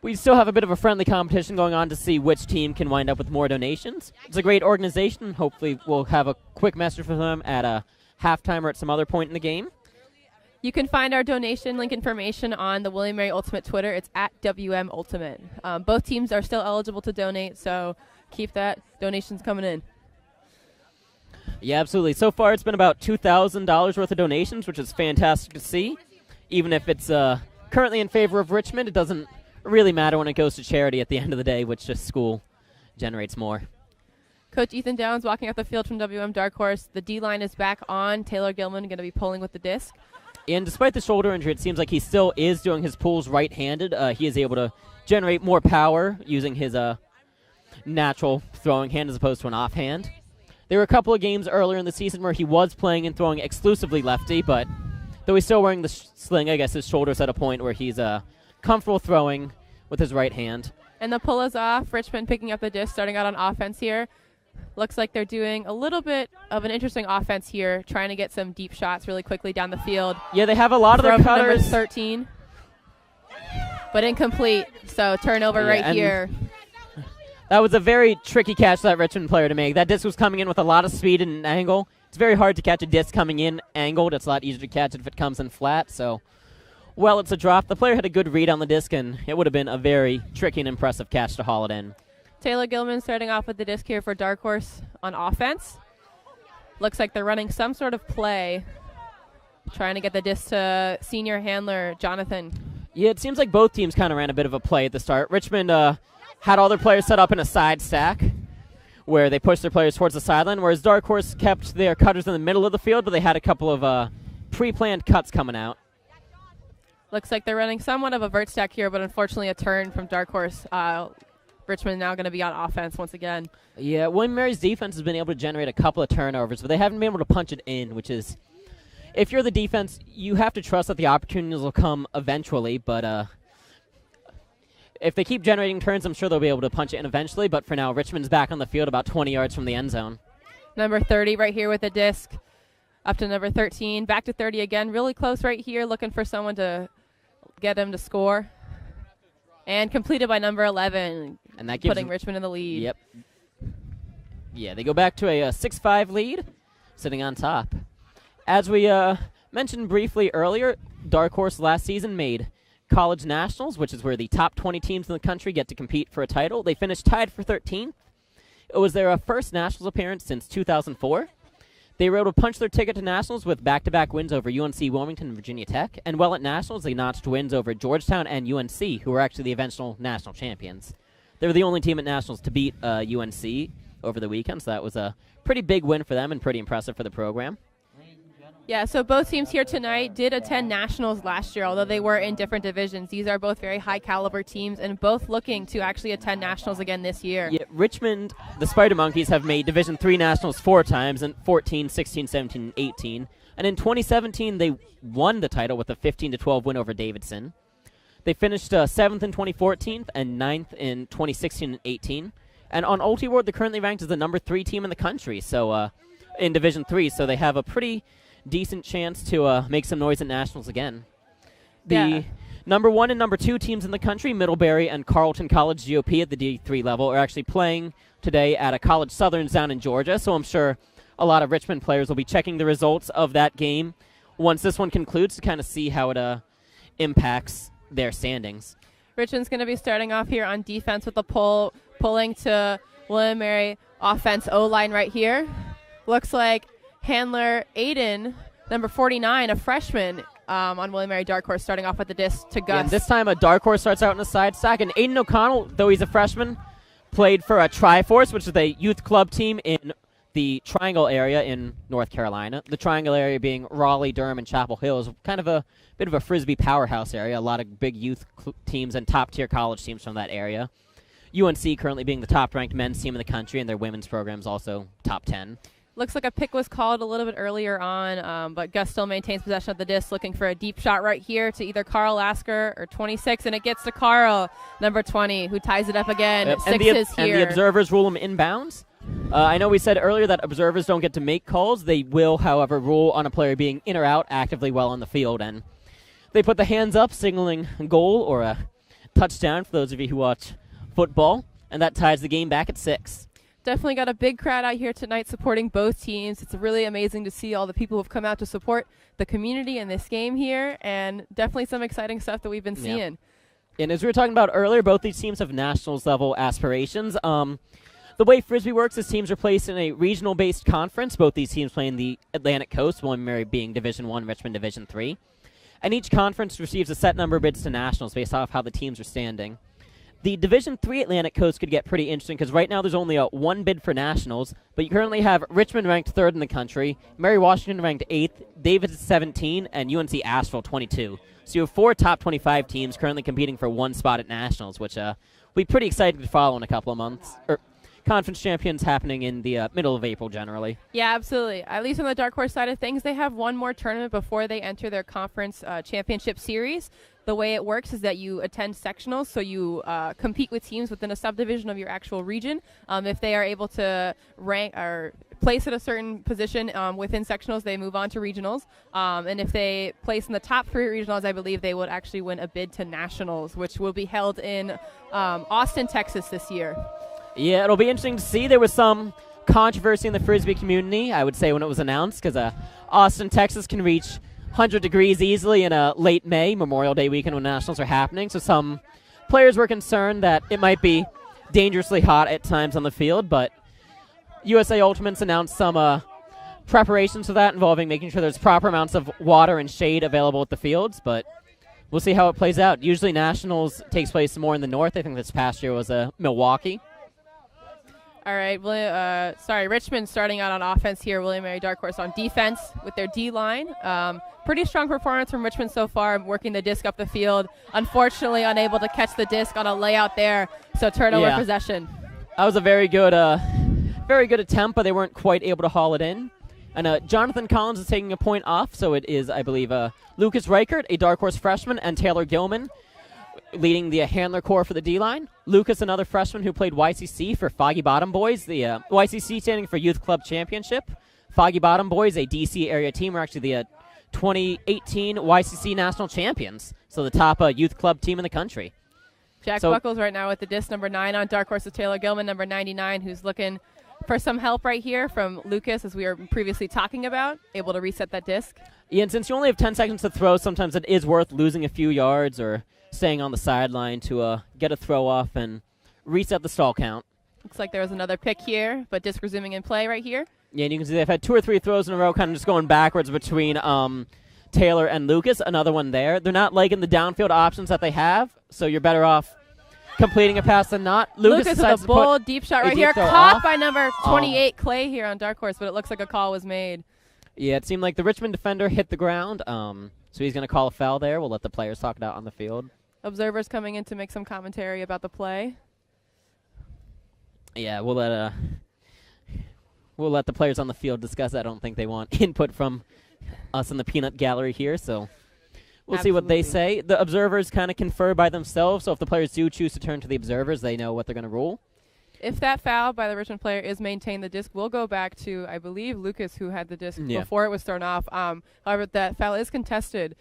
we still have a bit of a friendly competition going on to see which team can wind up with more donations. It's a great organization. Hopefully we'll have a quick message for them at a halftime or at some other point in the game. You can find our donation link information on the William Mary Ultimate Twitter. It's at WM Ultimate. Both teams are still eligible to donate, so keep that donations coming in. Yeah, absolutely. So far it's been about $2,000 worth of donations, which is fantastic to see. Even if it's currently in favor of Richmond, it doesn't really matter when it goes to charity at the end of the day, which just school generates more. Coach Ethan Downs walking off the field from WM Darkhorse. The D-line is back on. Taylor Gilman going to be pulling with the disc. And despite the shoulder injury, it seems like he still is doing his pulls right-handed. He is able to generate more power using his natural throwing hand as opposed to an offhand. There were a couple of games earlier in the season where he was playing and throwing exclusively lefty, but though he's still wearing the sling, I guess his shoulder's at a point where he's comfortable throwing with his right hand. And the pull is off. Richmond picking up the disc, starting out on offense here. Looks like they're doing a little bit of an interesting offense here, trying to get some deep shots really quickly down the field. Yeah, they have a lot of their cutters. Number 13, but incomplete, so turnover right here. That was a very tricky catch for that Richmond player to make. That disc was coming in with a lot of speed and an angle. It's very hard to catch a disc coming in angled. It's a lot easier to catch it if it comes in flat. So, well, it's a drop. The player had a good read on the disc, and it would have been a very tricky and impressive catch to haul it in. Taylor Gilman starting off with the disc here for Darkhorse on offense. Looks like they're running some sort of play, trying to get the disc to senior handler Jonathan. Yeah, it seems like both teams kind of ran a bit of a play at the start. Richmond had all their players set up in a side stack where they pushed their players towards the sideline, whereas Darkhorse kept their cutters in the middle of the field, but they had a couple of pre-planned cuts coming out. Looks like they're running somewhat of a vert stack here, but unfortunately a turn from Darkhorse. Richmond now going to be on offense once again. Yeah, William Mary's defense has been able to generate a couple of turnovers, but they haven't been able to punch it in, which is, if you're the defense, you have to trust that the opportunities will come eventually, but if they keep generating turns, I'm sure they'll be able to punch it in eventually, but for now, Richmond's back on the field about 20 yards from the end zone. Number 30 right here with the disc, up to number 13, back to 30 again, really close right here, looking for someone to get him to score. And completed by number 11, and that gives putting Richmond in the lead. Yep. Yeah, they go back to a 6-5 lead, sitting on top. As we mentioned briefly earlier, Darkhorse last season made college nationals, which is where the top 20 teams in the country get to compete for a title. They finished tied for 13th. It was their first nationals appearance since 2004. They were able to punch their ticket to nationals with back-to-back wins over UNC Wilmington and Virginia Tech. And while at nationals, they notched wins over Georgetown and UNC, who were actually the eventual national champions. They were the only team at nationals to beat UNC over the weekend, so that was a pretty big win for them and pretty impressive for the program. Yeah, so both teams here tonight did attend nationals last year, although they were in different divisions. These are both very high-caliber teams and both looking to actually attend nationals again this year. Yeah, Richmond, the Spidermonkeys, have made Division III nationals 4 times in 14, 16, 17, and 18. And in 2017, they won the title with a 15-12 win over Davidson. They finished 7th in 2014 and 9th in 2016 and 18. And on Ulti they're currently ranked as the number 3 team in the country, so in Division 3. So they have a pretty decent chance to make some noise at Nationals again. The number 1 and number 2 teams in the country, Middlebury and Carleton College GOP at the D3 level, are actually playing today at a College Southerns down in Georgia. So I'm sure a lot of Richmond players will be checking the results of that game once this one concludes to kind of see how it impacts their standings. Richmond's going to be starting off here on defense with the pulling to William Mary offense O-line right here. Looks like handler Aiden, number 49, a freshman on William Mary Darkhorse, starting off with the disc to Gus. And this time a Darkhorse starts out in the side stack, and Aiden O'Connell, though he's a freshman, played for a Triforce, which is a youth club team in the Triangle area in North Carolina. The Triangle area being Raleigh, Durham, and Chapel Hill is kind of a bit of a Frisbee powerhouse area. A lot of big youth teams and top-tier college teams from that area. UNC currently being the top-ranked men's team in the country, and their women's program's also top 10. Looks like a pick was called a little bit earlier on, but Gus still maintains possession of the disc, looking for a deep shot right here to either Carl Lasker or 26, and it gets to Carl, number 20, who ties it up again. Yep. Sixes here. And the observers rule them inbounds. I know we said earlier that observers don't get to make calls. They will, however, rule on a player being in or out actively while on the field, and they put the hands up, signaling a goal or a touchdown for those of you who watch football, and that ties the game back at 6. Definitely got a big crowd out here tonight supporting both teams. It's really amazing to see all the people who have come out to support the community in this game here, and definitely some exciting stuff that we've been seeing. And as we were talking about earlier, both these teams have nationals level aspirations. The way Frisbee works is teams are placed in a regional-based conference. Both these teams play in the Atlantic Coast, William Mary being Division 1, Richmond Division 3. And each conference receives a set number of bids to nationals based off how the teams are standing. The Division 3 Atlantic Coast could get pretty interesting because right now there's only a 1 bid for nationals, but you currently have Richmond ranked 3rd in the country, Mary Washington ranked 8th, Davis 17, and UNC Asheville 22. So you have 4 top 25 teams currently competing for 1 spot at nationals, which will be pretty exciting to follow in a couple of months. Conference champions happening in the middle of April generally. Yeah, absolutely. At least on the Darkhorse side of things, they have one more tournament before they enter their conference championship series. The way it works is that you attend sectionals, so you compete with teams within a subdivision of your actual region. If they are able to rank or place at a certain position within sectionals, they move on to regionals. And if they place in the top 3 regionals, I believe they would actually win a bid to nationals, which will be held in Austin, Texas this year. Yeah, it'll be interesting to see. There was some controversy in the Frisbee community, I would say, when it was announced, because Austin, Texas can reach 100 degrees easily in late May, Memorial Day weekend when nationals are happening. So some players were concerned that it might be dangerously hot at times on the field, but USA Ultimates announced some preparations for that involving making sure there's proper amounts of water and shade available at the fields, but we'll see how it plays out. Usually nationals takes place more in the north. I think this past year was Milwaukee. All right, Richmond starting out on offense here. William Mary Darkhorse on defense with their D-line. Pretty strong performance from Richmond so far, working the disc up the field. Unfortunately, unable to catch the disc on a layout there, so turnover possession. That was a very good attempt, but they weren't quite able to haul it in. And Jonathan Collins is taking a point off, so it is, I believe, Lucas Reichert, a Darkhorse freshman, and Taylor Gilman leading the handler core for the D-line. Lucas, another freshman who played YCC for Foggy Bottom Boys, the YCC standing for Youth Club Championship. Foggy Bottom Boys, a D.C. area team, are actually the 2018 YCC National Champions, so the top youth club team in the country. Jack Buckles right now with the disc number 9 on Darkhorse with Taylor Gilman, number 99, who's looking for some help right here from Lucas, as we were previously talking about, able to reset that disc. Yeah, and since you only have 10 seconds to throw, sometimes it is worth losing a few yards or staying on the sideline to get a throw off and reset the stall count. Looks like there was another pick here, but disc resuming in play right here. Yeah, and you can see they've had 2 or 3 throws in a row, kind of just going backwards between Taylor and Lucas. Another one there. They're not liking the downfield options that they have, so you're better off completing a pass than not. Lucas with a bold deep shot right here, caught off by number 28, Clay, here on Darkhorse, but it looks like a call was made. Yeah, it seemed like the Richmond defender hit the ground, so he's going to call a foul there. We'll let the players talk it out on the field. Observers coming in to make some commentary about the play. Yeah, we'll let the players on the field discuss. I don't think they want input from us in the peanut gallery here, so We'll see what they Absolutely. say. The observers kind of confer by themselves, so if the players do choose to turn to the observers, they know what they're going to rule. If that foul by the Richmond player is maintained, the disc will go back to, I believe, Lucas, who had the disc before it was thrown off. However, that foul is contested.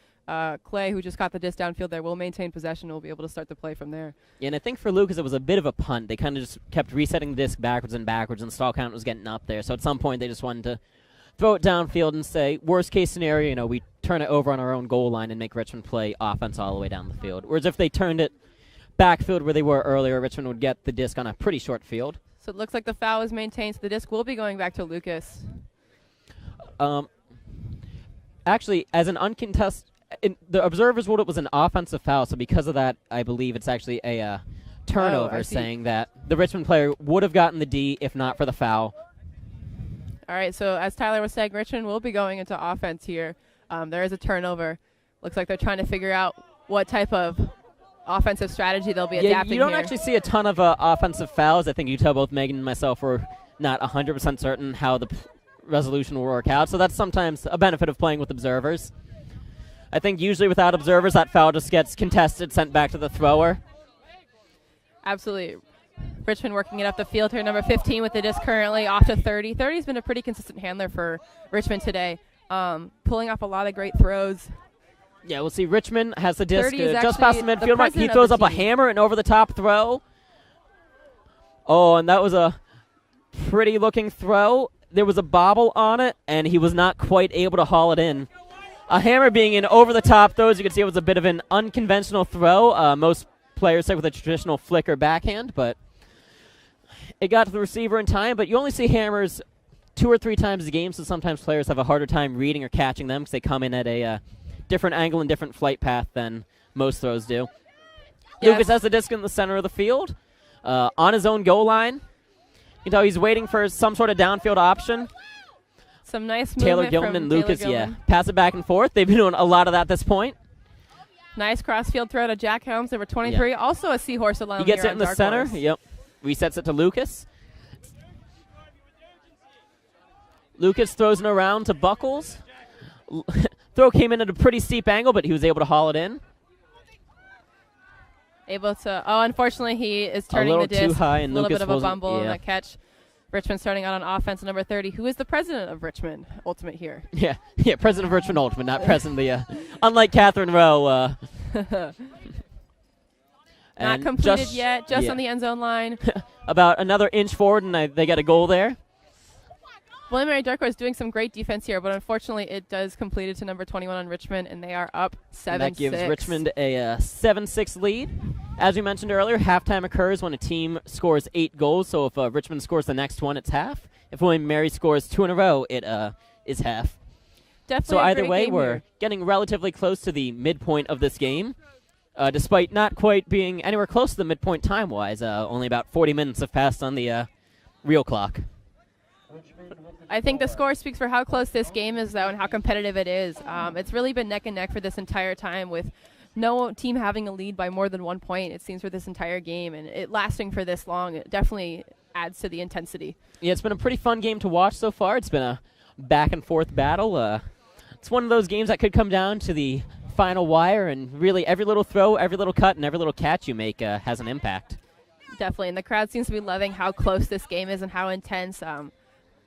Clay, who just got the disc downfield there, will maintain possession and will be able to start the play from there. Yeah, and I think for Lucas, it was a bit of a punt. They kind of just kept resetting the disc backwards, and the stall count was getting up there. So at some point, they just wanted to throw it downfield and say, worst case scenario, we turn it over on our own goal line and make Richmond play offense all the way down the field. Whereas if they turned it backfield where they were earlier, Richmond would get the disc on a pretty short field. So it looks like the foul is maintained, so the disc will be going back to Lucas. Actually, as an uncontested, the observers ruled it was an offensive foul, so because of that, I believe it's actually a turnover, saying that the Richmond player would have gotten the D if not for the foul. All right, so as Tyler was saying, Richmond will be going into offense here. There is a turnover. Looks like they're trying to figure out what type of offensive strategy they'll be adapting you don't here. actually see a ton of offensive fouls. I think you tell both Megan and myself were not 100% certain how the resolution will work out, so that's sometimes a benefit of playing with observers. I think usually without observers, that foul just gets contested, sent back to the thrower. Absolutely. Richmond working it up the field here. Number 15 with the disc currently off to 30. 30's been a pretty consistent handler for Richmond today, pulling off a lot of great throws. Yeah, we'll see. Richmond has the disc 30 is just past the actually the midfield mark. He president of throws the up a team. hammer and over-the-top throw. Oh, and that was a pretty-looking throw. There was a bobble on it, and he was not quite able to haul it in. A hammer being an over-the-top throw, as you can see, it was a bit of an unconventional throw. Most players stick with a traditional flick or backhand, but it got to the receiver in time. But you only see hammers 2 or 3 times a game, so sometimes players have a harder time reading or catching them because they come in at a different angle and different flight path than most throws do. Yes. Lucas has the disc in the center of the field, on his own goal line. You can tell he's waiting for some sort of downfield option. Some nice Taylor movement Gilman from and Taylor Lucas, Gilman. pass it back and forth. They've been doing a lot of that at this point. Nice cross-field throw to Jack Helms, number 23. Also a Seahorse alum. He gets here it in on the center. Darkhorse. Yep. Resets it to Lucas. Lucas throws it around to Buckles. Throw came in at a pretty steep angle, but he was able to haul it in. Able to. Oh, unfortunately, he is turning little the disc. too high, and a little Lucas bit of a wasn't- bumble in yeah. that catch. Richmond starting out on offense, number 30, who is the president of Richmond Ultimate here. Yeah, president of Richmond Ultimate, not president of the, unlike Catherine Rowe. Not completed yet, just on the end zone line. About another inch forward, and they get a goal there. William Mary Darkhorse doing some great defense here, but unfortunately it does complete it to number 21 on Richmond, and they are up 7-6. And that gives Richmond a 7-6 lead. As we mentioned earlier, halftime occurs when a team scores 8 goals. So if Richmond scores the next one, it's half. If William Mary scores 2 in a row, it is half. Definitely So a either great way, game we're here. getting relatively close to the midpoint of this game, despite not quite being anywhere close to the midpoint time-wise. Only about 40 minutes have passed on the real clock. I think the score speaks for how close this game is, though, and how competitive it is. It's really been neck and neck for this entire time, with no team having a lead by more than 1 point, it seems, for this entire game. And it lasting for this long, it definitely adds to the intensity. Yeah, it's been a pretty fun game to watch so far. It's been a back-and-forth battle. It's one of those games that could come down to the final wire, and really every little throw, every little cut, and every little catch you make has an impact. Definitely, and the crowd seems to be loving how close this game is and how intense.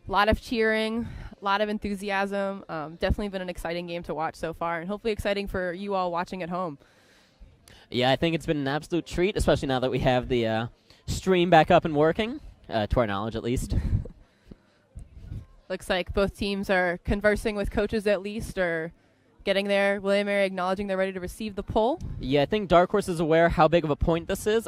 A lot of cheering, a lot of enthusiasm. Definitely been an exciting game to watch so far, and hopefully exciting for you all watching at home. Yeah, I think it's been an absolute treat, especially now that we have the stream back up and working, to our knowledge at least. Looks like both teams are conversing with coaches at least, or getting there. William Mary acknowledging they're ready to receive the pull. Yeah, I think Darkhorse is aware how big of a point this is.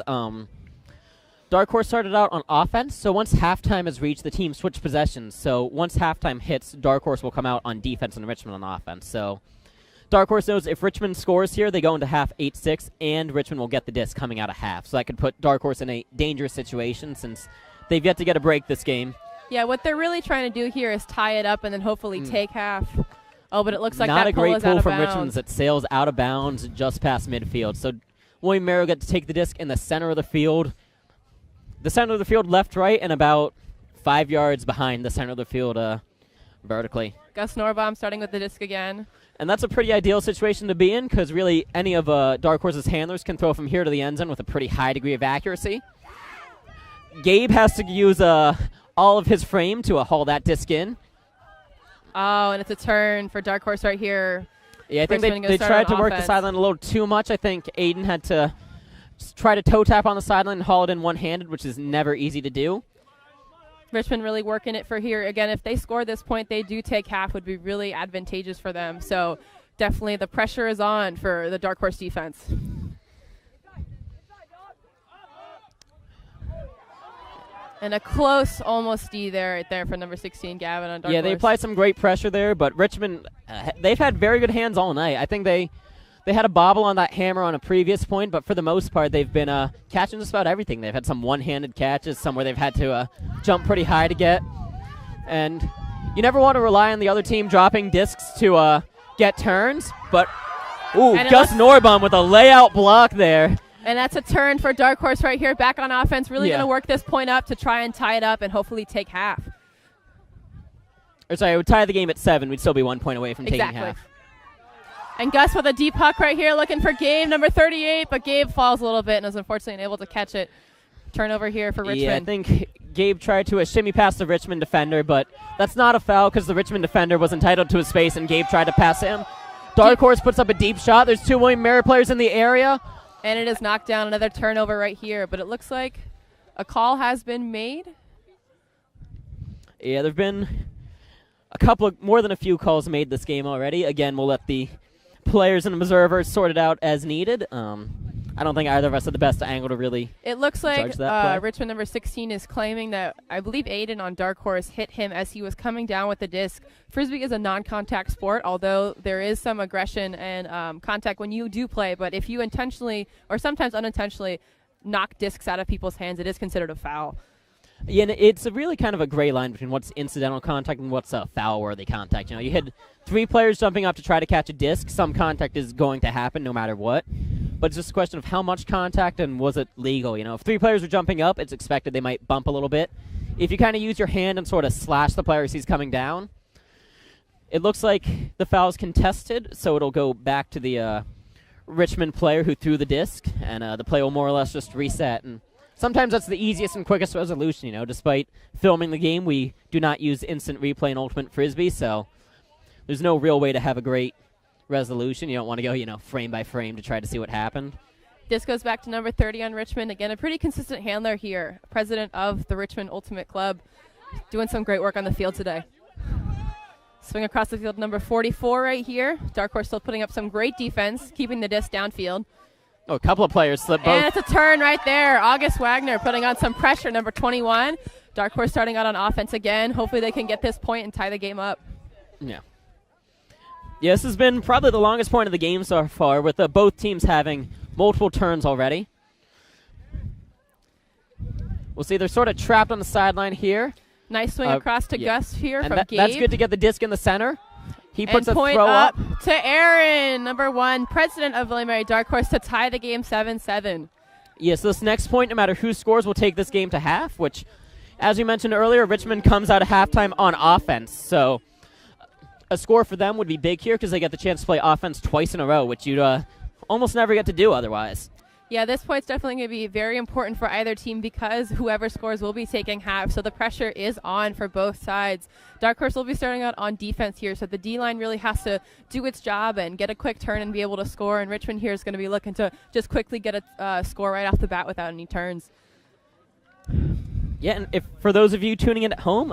Darkhorse started out on offense, so once halftime is reached, the team switch possessions. So once halftime hits, Darkhorse will come out on defense and Richmond on offense. So Darkhorse knows if Richmond scores here, they go into half 8-6, and Richmond will get the disc coming out of half. So that could put Darkhorse in a dangerous situation since they've yet to get a break this game. Yeah, what they're really trying to do here is tie it up and then hopefully take half. Oh, but it looks like Not that a pull great is out pull of from bounds. Richmond that sails out of bounds just past midfield. So William Mary will get to take the disc in the center of the field. The center of the field left, right, and about 5 yards behind the center of the field vertically. Gus Norbaum starting with the disc again. And that's a pretty ideal situation to be in because really any of Darkhorse's handlers can throw from here to the end zone with a pretty high degree of accuracy. Gabe has to use all of his frame to haul that disc in. Oh, and it's a turn for Darkhorse right here. Yeah, I think they tried to work the sideline a little too much. I think Aiden had to try to toe tap on the sideline and haul it in one-handed, which is never easy to do. Richmond really working it for here. Again, if they score this point, they do take half, would be really advantageous for them. So definitely the pressure is on for the Darkhorse defense. And a close almost D there, right there for number 16, Gavin on Darkhorse. Yeah, they applied some great pressure there, but Richmond, they've had very good hands all night. I think they had a bobble on that hammer on a previous point, but for the most part, they've been catching just about everything. They've had some one-handed catches, some where they've had to jump pretty high to get. And you never want to rely on the other team dropping discs to get turns, but Gus Norbom with a layout block there. And that's a turn for Darkhorse right here, back on offense. Really going to work this point up to try and tie it up and hopefully take half. Or sorry, it would tie the game at 7. We'd still be 1 point away from taking half. And Gus with a deep puck right here looking for Gabe, number 38, but Gabe falls a little bit and is unfortunately unable to catch it. Turnover here for Richmond. Yeah, I think Gabe tried to shimmy past the Richmond defender, but that's not a foul because the Richmond defender was entitled to his space and Gabe tried to pass him. Darkhorse puts up a deep shot. There's 2 William Mary players in the area. And it is knocked down, another turnover right here, but it looks like a call has been made. Yeah, there have been more than a few calls made this game already. Again, we'll let the players and observers sort it out as needed. I don't think either of us had the best angle to really It looks like that Richmond number 16 is claiming that I believe Aiden on Darkhorse hit him as he was coming down with the disc. Frisbee is a non-contact sport, although there is some aggression and contact when you do play. But if you intentionally or sometimes unintentionally knock discs out of people's hands, it is considered a foul. Yeah, and it's a really kind of a gray line between what's incidental contact and what's foul-worthy contact. You know, you had 3 players jumping up to try to catch a disc. Some contact is going to happen no matter what. But it's just a question of how much contact and was it legal. You know, if 3 players are jumping up, it's expected they might bump a little bit. If you kind of use your hand and sort of slash the player as he's coming down, it looks like the foul is contested, so it'll go back to the Richmond player who threw the disc, and the play will more or less just reset. And sometimes that's the easiest and quickest resolution, you know. Despite filming the game, we do not use instant replay in Ultimate Frisbee, so there's no real way to have a great resolution. You don't want to go, you know, frame by frame to try to see what happened. This goes back to number 30 on Richmond. Again, a pretty consistent handler here, president of the Richmond Ultimate Club, doing some great work on the field today. Swing across the field, number 44 right here. Darkhorse still putting up some great defense, keeping the disc downfield. Oh, a couple of players slipped both. And it's a turn right there. August Wagner putting on some pressure, number 21. Darkhorse starting out on offense again. Hopefully they can get this point and tie the game up. Yeah. Yeah, this has been probably the longest point of the game so far, with both teams having multiple turns already. We'll see they're sort of trapped on the sideline here. Nice swing across to Gus here from Gabe. That's good to get the disc in the center. He puts a point throw up to Aaron, number 1, president of William Mary Darkhorse, to tie the game 7-7. Yes, this next point, no matter who scores, will take this game to half, which, as we mentioned earlier, Richmond comes out of halftime on offense. So a score for them would be big here because they get the chance to play offense twice in a row, which you'd almost never get to do otherwise. Yeah, this point's definitely going to be very important for either team because whoever scores will be taking half, so the pressure is on for both sides. Darkhorse will be starting out on defense here, so the D-line really has to do its job and get a quick turn and be able to score, and Richmond here is going to be looking to just quickly get a score right off the bat without any turns. Yeah, and if for those of you tuning in at home,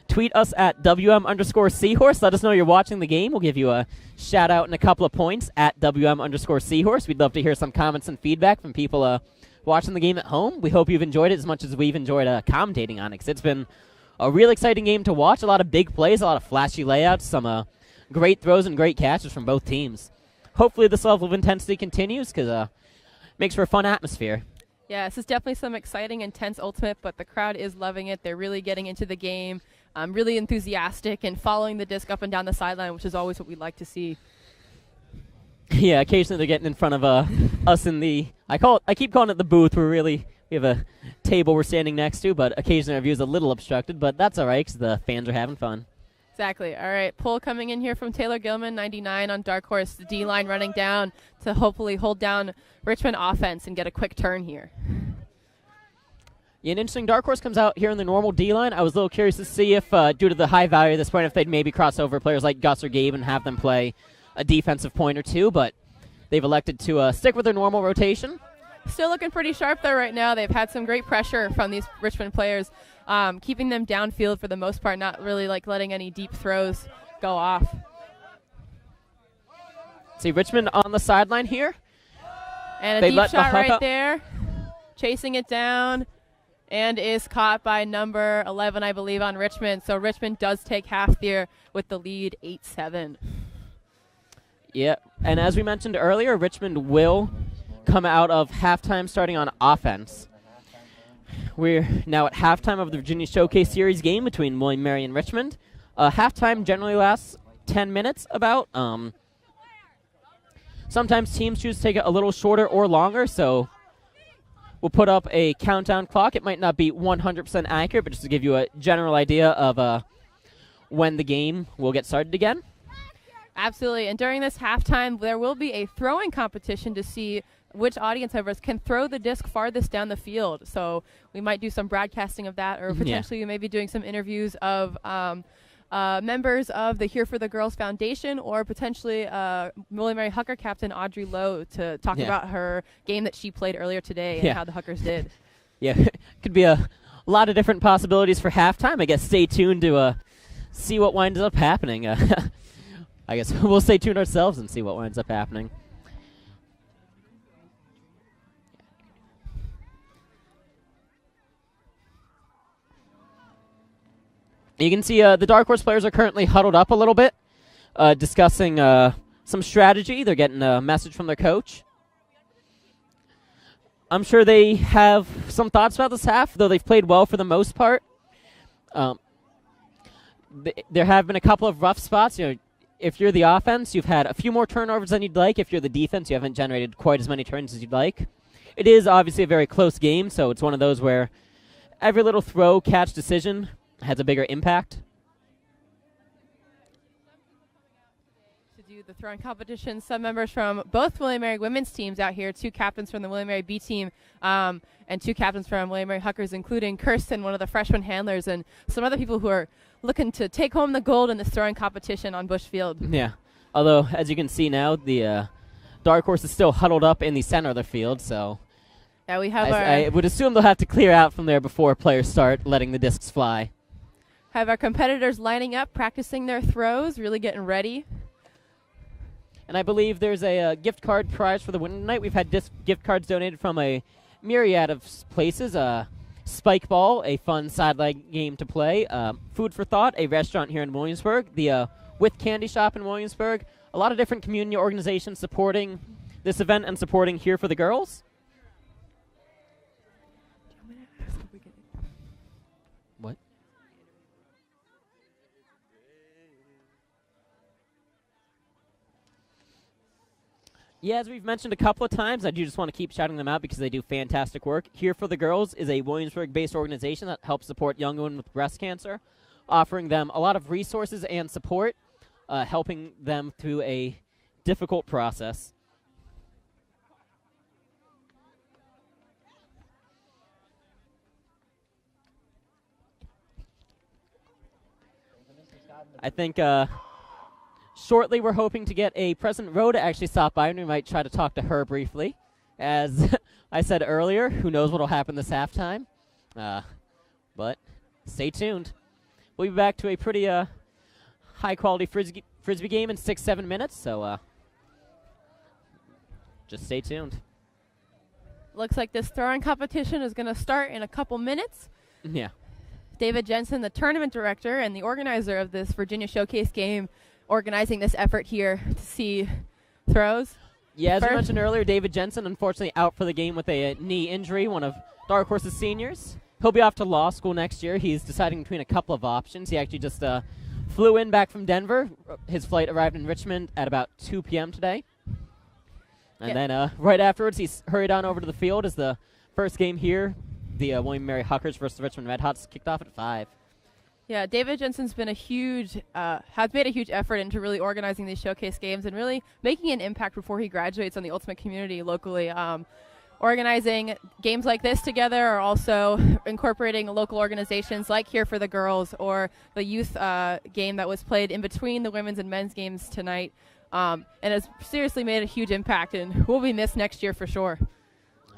tweet us at WM_Seahorse. Let us know you're watching the game. We'll give you a shout out and a couple of points at WM_Seahorse. We'd love to hear some comments and feedback from people watching the game at home. We hope you've enjoyed it as much as we've enjoyed commentating on it, 'cause it's been a real exciting game to watch. A lot of big plays, a lot of flashy layouts, some great throws and great catches from both teams. Hopefully this level of intensity continues because it makes for a fun atmosphere. Yeah, this is definitely some exciting, intense Ultimate, but the crowd is loving it. They're really getting into the game. Really enthusiastic and following the disc up and down the sideline, which is always what we'd like to see. Yeah, occasionally they're getting in front of us in the I keep calling it the booth. We have a table we're standing next to, but occasionally our view is a little obstructed, but that's all right because the fans are having fun. Exactly. All right, pull coming in here from Taylor Gilman, 99 on Darkhorse. The D-line running down to hopefully hold down Richmond offense and get a quick turn here. Yeah, an interesting Darkhorse comes out here in the normal D-line. I was a little curious to see if, due to the high value at this point, if they'd maybe cross over players like Gus or Gabe and have them play a defensive point or two, but they've elected to stick with their normal rotation. Still looking pretty sharp, though, right now. They've had some great pressure from these Richmond players, keeping them downfield for the most part, not really like letting any deep throws go off. See Richmond on the sideline here. And a deep shot right there, chasing it down, and is caught by number 11, I believe, on Richmond. So Richmond does take half there with the lead 8-7. Yeah, and as we mentioned earlier, Richmond will come out of halftime starting on offense. We're now at halftime of the Virginia Showcase Series game between William & Mary and Richmond. Halftime generally lasts 10 minutes about. Sometimes teams choose to take it a little shorter or longer, so we'll put up a countdown clock. It might not be 100% accurate, but just to give you a general idea of when the game will get started again. Absolutely, and during this halftime, there will be a throwing competition to see which audience members can throw the disc farthest down the field. So we might do some broadcasting of that, or potentially we may be doing some interviews of members of the Here for the Girls Foundation, or potentially William & Mary Hucker captain Audrey Lowe to talk about her game that she played earlier today and how the Huckers did. Yeah, could be a lot of different possibilities for halftime. I guess stay tuned to see what winds up happening. I guess we'll stay tuned ourselves and see what winds up happening. You can see the Darkhorse players are currently huddled up a little bit, discussing some strategy. They're getting a message from their coach. I'm sure they have some thoughts about this half, though they've played well for the most part. There have been a couple of rough spots. You know, if you're the offense, you've had a few more turnovers than you'd like. If you're the defense, you haven't generated quite as many turns as you'd like. It is obviously a very close game, so it's one of those where every little throw, catch, decision has a bigger impact. To do the throwing competition, some members from both William & Mary women's teams out here, 2 captains from the William & Mary B team, and 2 captains from William & Mary Huckers, including Kirsten, one of the freshman handlers, and some other people who are looking to take home the gold in this throwing competition on Bush Field. Yeah, although, as you can see now, the Darkhorse is still huddled up in the center of the field, so yeah, we have I would assume they'll have to clear out from there before players start letting the discs fly. Have our competitors lining up, practicing their throws, really getting ready. And I believe there's a gift card prize for the winner tonight. We've had gift cards donated from a myriad of places. Spike Ball, a fun sideline game to play. Food for Thought, a restaurant here in Williamsburg. The With Candy Shop in Williamsburg. A lot of different community organizations supporting this event and supporting Here for the Girls. What? Yeah, as we've mentioned a couple of times, I do just want to keep shouting them out because they do fantastic work. Here for the Girls is a Williamsburg-based organization that helps support young women with breast cancer, offering them a lot of resources and support, helping them through a difficult process. I think shortly, we're hoping to get a President Rowe to actually stop by, and we might try to talk to her briefly. As I said earlier, who knows what will happen this halftime. But stay tuned. We'll be back to a pretty high-quality frisbee game in 6-7 minutes, so just stay tuned. Looks like this throwing competition is going to start in a couple minutes. Yeah. David Jensen, the tournament director and the organizer of this Virginia Showcase game, organizing this effort here to see throws. Yeah, as we mentioned earlier, David Jensen, unfortunately out for the game with a knee injury, one of Darkhorse's seniors. He'll be off to law school next year. He's deciding between a couple of options. He actually just flew in back from Denver. His flight arrived in Richmond at about 2 p.m. today. And then right afterwards, he's hurried on over to the field as the first game here, the William & Mary Huckers versus the Richmond Red Hots, kicked off at 5. Yeah, David Jensen's been has made a huge effort into really organizing these showcase games and really making an impact before he graduates on the Ultimate community locally. Organizing games like this together, or also incorporating local organizations like Here for the Girls or the youth game that was played in between the women's and men's games tonight, and has seriously made a huge impact and will be missed next year for sure.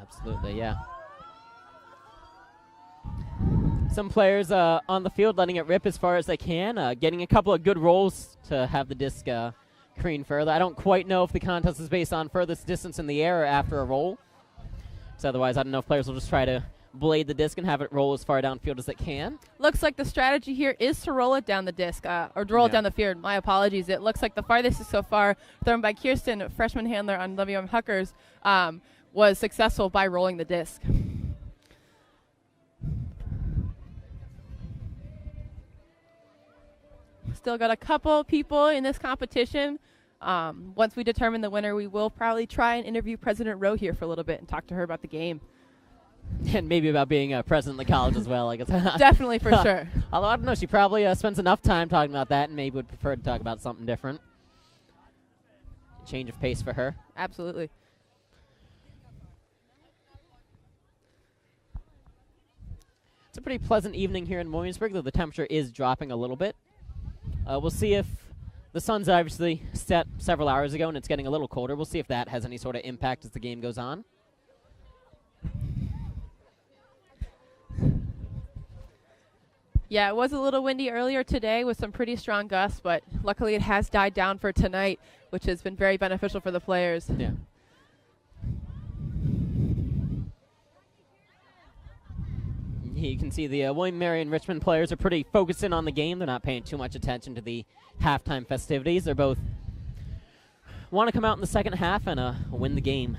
Absolutely, yeah. Some players on the field letting it rip as far as they can, getting a couple of good rolls to have the disc careen further. I don't quite know if the contest is based on furthest distance in the air or after a roll. So otherwise, I don't know if players will just try to blade the disc and have it roll as far downfield as it can. Looks like the strategy here is to roll it down the disc, or to roll it down the field. My apologies. It looks like the farthest so far thrown by Kirsten, freshman handler on WM Huckers, was successful by rolling the disc. Still got a couple people in this competition. Once we determine the winner, we will probably try and interview President Rowe here for a little bit and talk to her about the game. And maybe about being president of the college as well, I guess. Definitely, for sure. Although, I don't know, she probably spends enough time talking about that and maybe would prefer to talk about something different. Change of pace for her. Absolutely. It's a pretty pleasant evening here in Williamsburg, though the temperature is dropping a little bit. We'll see if the sun's obviously set several hours ago and it's getting a little colder. We'll see if that has any sort of impact as the game goes on. Yeah, it was a little windy earlier today with some pretty strong gusts, but luckily it has died down for tonight, which has been very beneficial for the players. Yeah. You can see the William & Mary and Richmond players are pretty focused in on the game. They're not paying too much attention to the halftime festivities. They're both want to come out in the second half and win the game.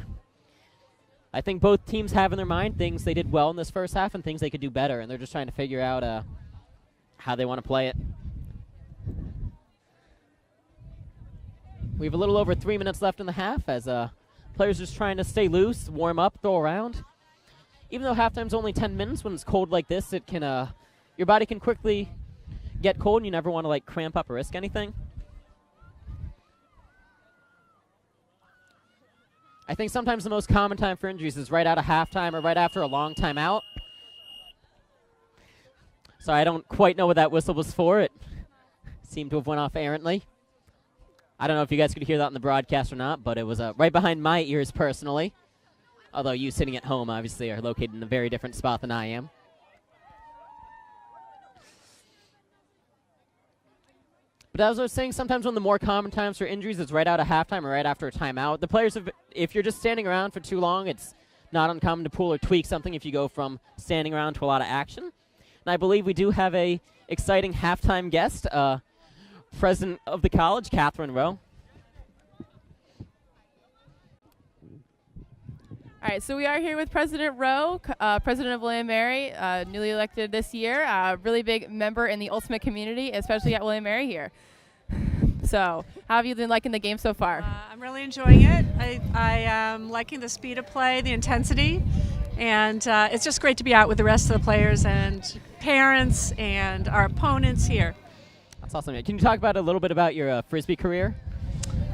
I think both teams have in their mind things they did well in this first half and things they could do better, and they're just trying to figure out how they want to play it. We have a little over 3 minutes left in the half as players are just trying to stay loose, warm up, throw around. Even though halftime's only 10 minutes, when it's cold like this, it can your body can quickly get cold, and you never want to like cramp up or risk anything. I think sometimes the most common time for injuries is right out of halftime or right after a long timeout. So I don't quite know what that whistle was for. It seemed to have went off errantly. I don't know if you guys could hear that on the broadcast or not, but it was right behind my ears personally. Although you sitting at home obviously are located in a very different spot than I am. But as I was saying, sometimes one of the more common times for injuries is right out of halftime or right after a timeout. The players, if you're just standing around for too long, it's not uncommon to pull or tweak something if you go from standing around to a lot of action. And I believe we do have a exciting halftime guest, president of the college, Catherine Rowe. All right, so we are here with President Rowe, president of William & Mary, newly elected this year, really big member in the Ultimate community, especially at William & Mary here. So how have you been liking the game so far? I'm really enjoying it. I am liking the speed of play, the intensity, and it's just great to be out with the rest of the players and parents and our opponents here. That's awesome. Can you talk about a little bit about your Frisbee career?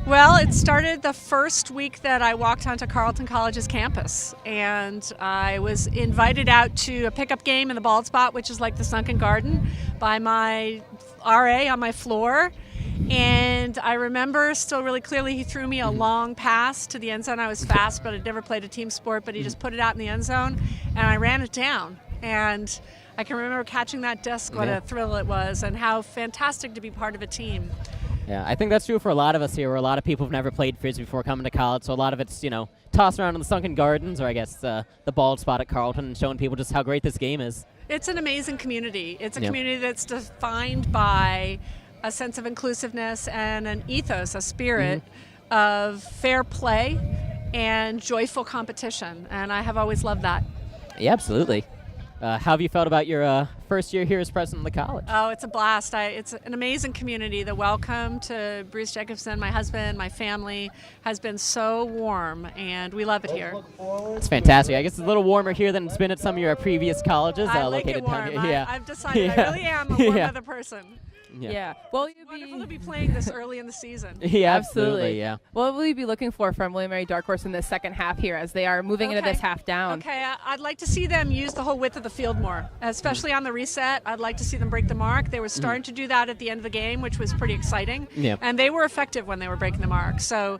Well, it started the first week that I walked onto Carleton College's campus, and I was invited out to a pickup game in the bald spot, which is like the sunken garden, by my RA on my floor. And I remember still really clearly he threw me a long pass to the end zone. I was fast, but I'd never played a team sport, but he just put it out in the end zone, and I ran it down. And I can remember catching that disc, what a thrill it was, and how fantastic to be part of a team. Yeah, I think that's true for a lot of us here, where a lot of people have never played Frisbee before coming to college, so a lot of it's, tossed around in the sunken gardens, or I guess the bald spot at Carleton, and showing people just how great this game is. It's an amazing community. It's a community that's defined by a sense of inclusiveness and an ethos, a spirit of fair play and joyful competition, and I have always loved that. Yeah, absolutely. How have you felt about your first year here as president of the college? Oh, it's a blast. It's an amazing community. The welcome to Bruce Jacobson, my husband, my family, has been so warm, and we love it here. It's fantastic. I guess it's a little warmer here than it's been at some of your previous colleges I like located it warm. down here. Yeah. I've decided I really am a warm weather person. Yeah. Well, It's wonderful to be playing this early in the season. Yeah, absolutely. Yeah. What will you be looking for from William & Mary Darkhorse in the second half here as they are moving into this half down? Okay, I'd like to see them use the whole width of the field more, especially on the reset. I'd like to see them break the mark. They were starting to do that at the end of the game, which was pretty exciting. Yeah. And they were effective when they were breaking the mark. So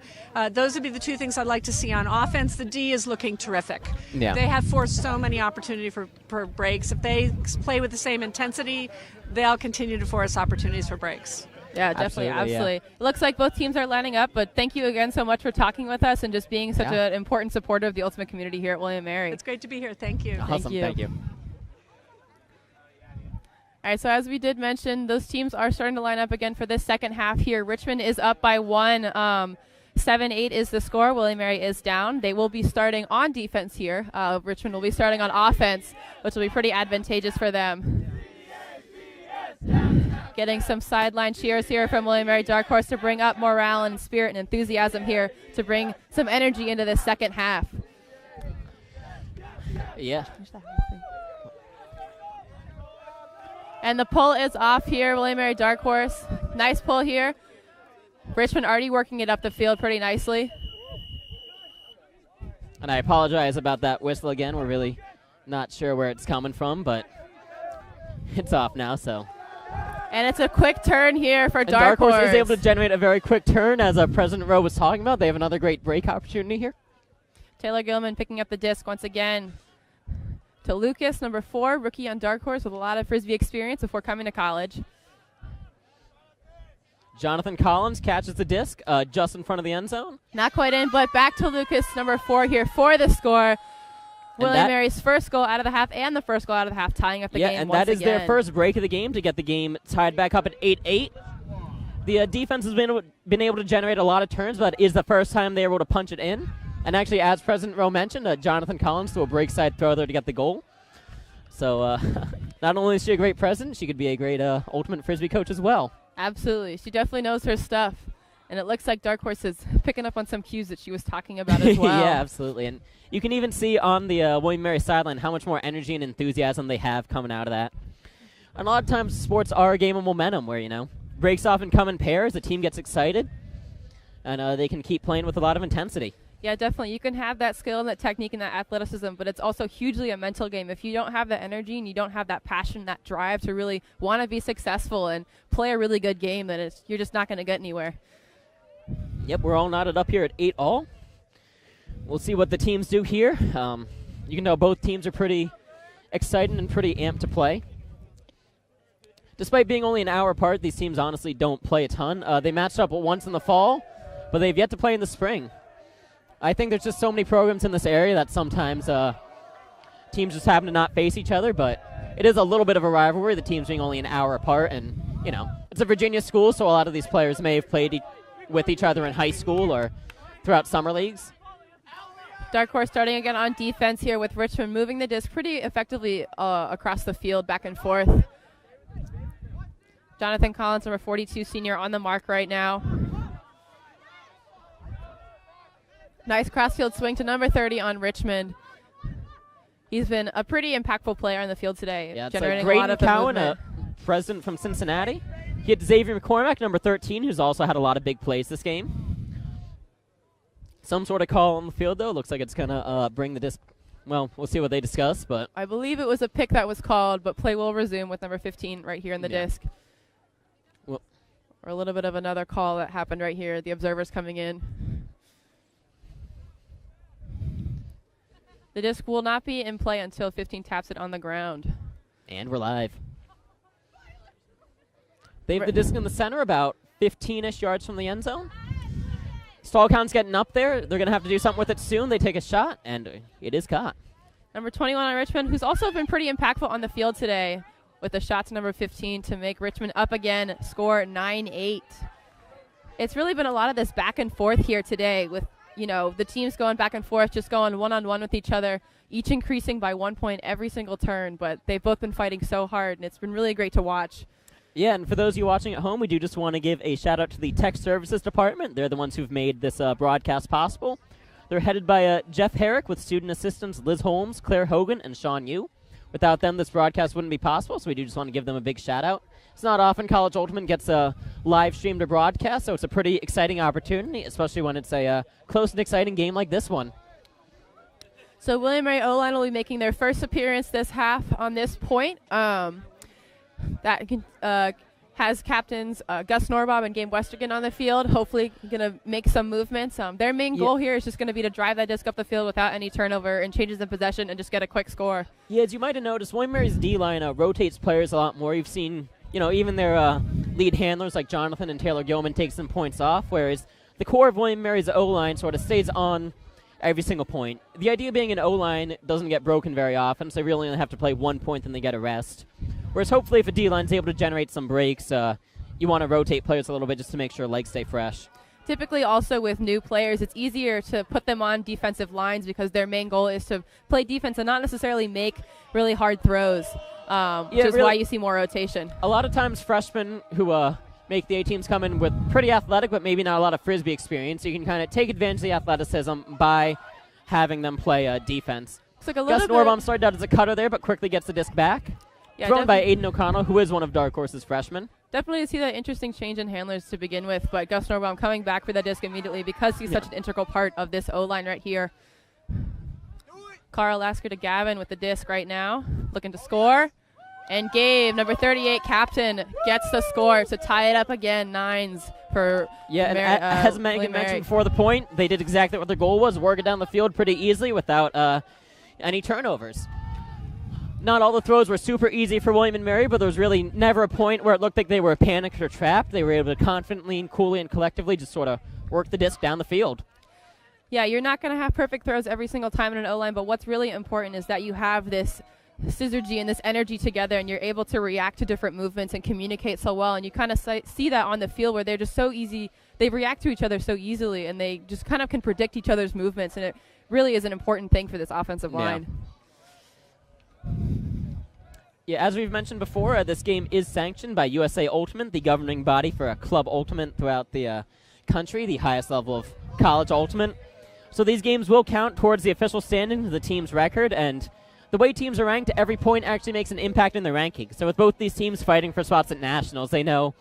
those would be the two things I'd like to see on offense. The D is looking terrific. Yeah. They have forced so many opportunities for breaks. If they play with the same intensity, they'll continue to force opportunities for breaks. Yeah, definitely, Absolutely. It looks like both teams are lining up, but thank you again so much for talking with us and just being such an important supporter of the Ultimate community here at William & Mary. It's great to be here. Thank you. Awesome. Thank you. All right, so as we did mention, those teams are starting to line up again for this second half here. Richmond is up by 1. 7-8 is the score. William & Mary is down. They will be starting on defense here. Richmond will be starting on offense, which will be pretty advantageous for them. Getting some sideline cheers here from William & Mary Darkhorse to bring up morale and spirit and enthusiasm here to bring some energy into this second half. Yeah. And the pull is off here, William & Mary Darkhorse. Nice pull here. Richmond already working it up the field pretty nicely. And I apologize about that whistle again. We're really not sure where it's coming from, but it's off now, so. And it's a quick turn here for And Darkhorse. is able to generate a very quick turn, as President Rowe was talking about. They have another great break opportunity here. Taylor Gilman picking up the disc once again to Lucas, number 4, rookie on Darkhorse with a lot of Frisbee experience before coming to college. Jonathan Collins catches the disc just in front of the end zone. Not quite in, but back to Lucas, number 4 here for the score. William & Mary's first goal out of the half and the first goal out of the half, tying up the game and once that is again. their first break of the game to get the game tied back up at 8-8. The defense has been able to generate a lot of turns, but it is the first time they were able to punch it in. And actually, as President Rowe mentioned, Jonathan Collins to a break side throw there to get the goal. So not only is she a great president, she could be a great ultimate Frisbee coach as well. Absolutely. She definitely knows her stuff. And it looks like Darkhorse is picking up on some cues that she was talking about as well. Yeah, absolutely. And you can even see on the William & Mary sideline how much more energy and enthusiasm they have coming out of that. And a lot of times sports are a game of momentum where, breaks often come in pairs, the team gets excited, and they can keep playing with a lot of intensity. Yeah, definitely. You can have that skill and that technique and that athleticism, but it's also hugely a mental game. If you don't have that energy and you don't have that passion, that drive to really want to be successful and play a really good game, then you're just not going to get anywhere. Yep, we're all knotted up here at 8-all. We'll see what the teams do here. You can know both teams are pretty excited and pretty amped to play. Despite being only an hour apart, these teams honestly don't play a ton. They matched up once in the fall, but they've yet to play in the spring. I think there's just so many programs in this area that sometimes teams just happen to not face each other, but it is a little bit of a rivalry, the teams being only an hour apart. And, it's a Virginia school, so a lot of these players may have played with each other in high school or throughout summer leagues. Darkhorse starting again on defense here with Richmond moving the disc pretty effectively across the field, back and forth. Jonathan Collins, number 42 senior, on the mark right now. Nice crossfield swing to number 30 on Richmond. He's been a pretty impactful player on the field today, generating a lot of movement. President from Cincinnati. He had Xavier McCormack, number 13, who's also had a lot of big plays this game. Some sort of call on the field, though. Looks like it's going to bring the disc. Well, we'll see what they discuss. But I believe it was a pick that was called, but play will resume with number 15 right here in the disc. Well, or a little bit of another call that happened right here. The observers coming in. The disc will not be in play until 15 taps it on the ground. And we're live. They have the disc in the center, about 15-ish yards from the end zone. Stall count's getting up there. They're going to have to do something with it soon. They take a shot, and it is caught. Number 21 on Richmond, who's also been pretty impactful on the field today with the shot to number 15 to make Richmond up again, score 9-8. It's really been a lot of this back and forth here today with the teams going back and forth, just going one-on-one with each other, each increasing by 1 point every single turn. But they've both been fighting so hard, and it's been really great to watch. Yeah, and for those of you watching at home, we do just want to give a shout-out to the Tech Services Department. They're the ones who've made this broadcast possible. They're headed by Jeff Herrick with student assistants Liz Holmes, Claire Hogan, and Sean Yu. Without them, this broadcast wouldn't be possible, so we do just want to give them a big shout-out. It's not often College Ultimate gets a live-streamed broadcast, so it's a pretty exciting opportunity, especially when it's a close and exciting game like this one. So William Mary O-line will be making their first appearance this half on this point. That has captains Gus Norbob and Gabe Westergan on the field, hopefully going to make some movements. Their main goal here is just going to be to drive that disc up the field without any turnover and changes in possession and just get a quick score. Yeah, as you might have noticed, William Mary's D-line rotates players a lot more. You've seen, even their lead handlers like Jonathan and Taylor Gilman take some points off, whereas the core of William Mary's O-line sort of stays on every single point. The idea being an O-line doesn't get broken very often, so they really only have to play 1 point, then they get a rest. Whereas hopefully if a D-line's able to generate some breaks, you want to rotate players a little bit just to make sure legs stay fresh. Typically also with new players, it's easier to put them on defensive lines because their main goal is to play defense and not necessarily make really hard throws, which is why you see more rotation. A lot of times freshmen who make the A-teams come in with pretty athletic but maybe not a lot of Frisbee experience. You can kind of take advantage of the athleticism by having them play defense. Looks like a Gus Norbaum started out as a cutter there but quickly gets the disc back. Yeah, thrown by Aiden O'Connell, who is one of Darkhorse's freshmen. Definitely see that interesting change in handlers to begin with, but Gus Norbaum coming back for that disc immediately because he's such an integral part of this O-line right here. Carl Lasker to Gavin with the disc right now, looking to score. And Gabe, number 38 captain, gets the score to tie it up again, 9s for as Megan mentioned before the point, they did exactly what their goal was, work it down the field pretty easily without any turnovers. Not all the throws were super easy for William & Mary, but there was really never a point where it looked like they were panicked or trapped. They were able to confidently and coolly and collectively just sort of work the disc down the field. Yeah, you're not going to have perfect throws every single time in an O-line, but what's really important is that you have this synergy and this energy together, and you're able to react to different movements and communicate so well. And you kind of see that on the field where they're just so easy. They react to each other so easily, and they just kind of can predict each other's movements, and it really is an important thing for this offensive line. Yeah, as we've mentioned before, this game is sanctioned by USA Ultimate, the governing body for Club Ultimate throughout the country, the highest level of college ultimate. So these games will count towards the official standings of the team's record, and the way teams are ranked, every point actually makes an impact in their ranking. So with both these teams fighting for spots at nationals, they know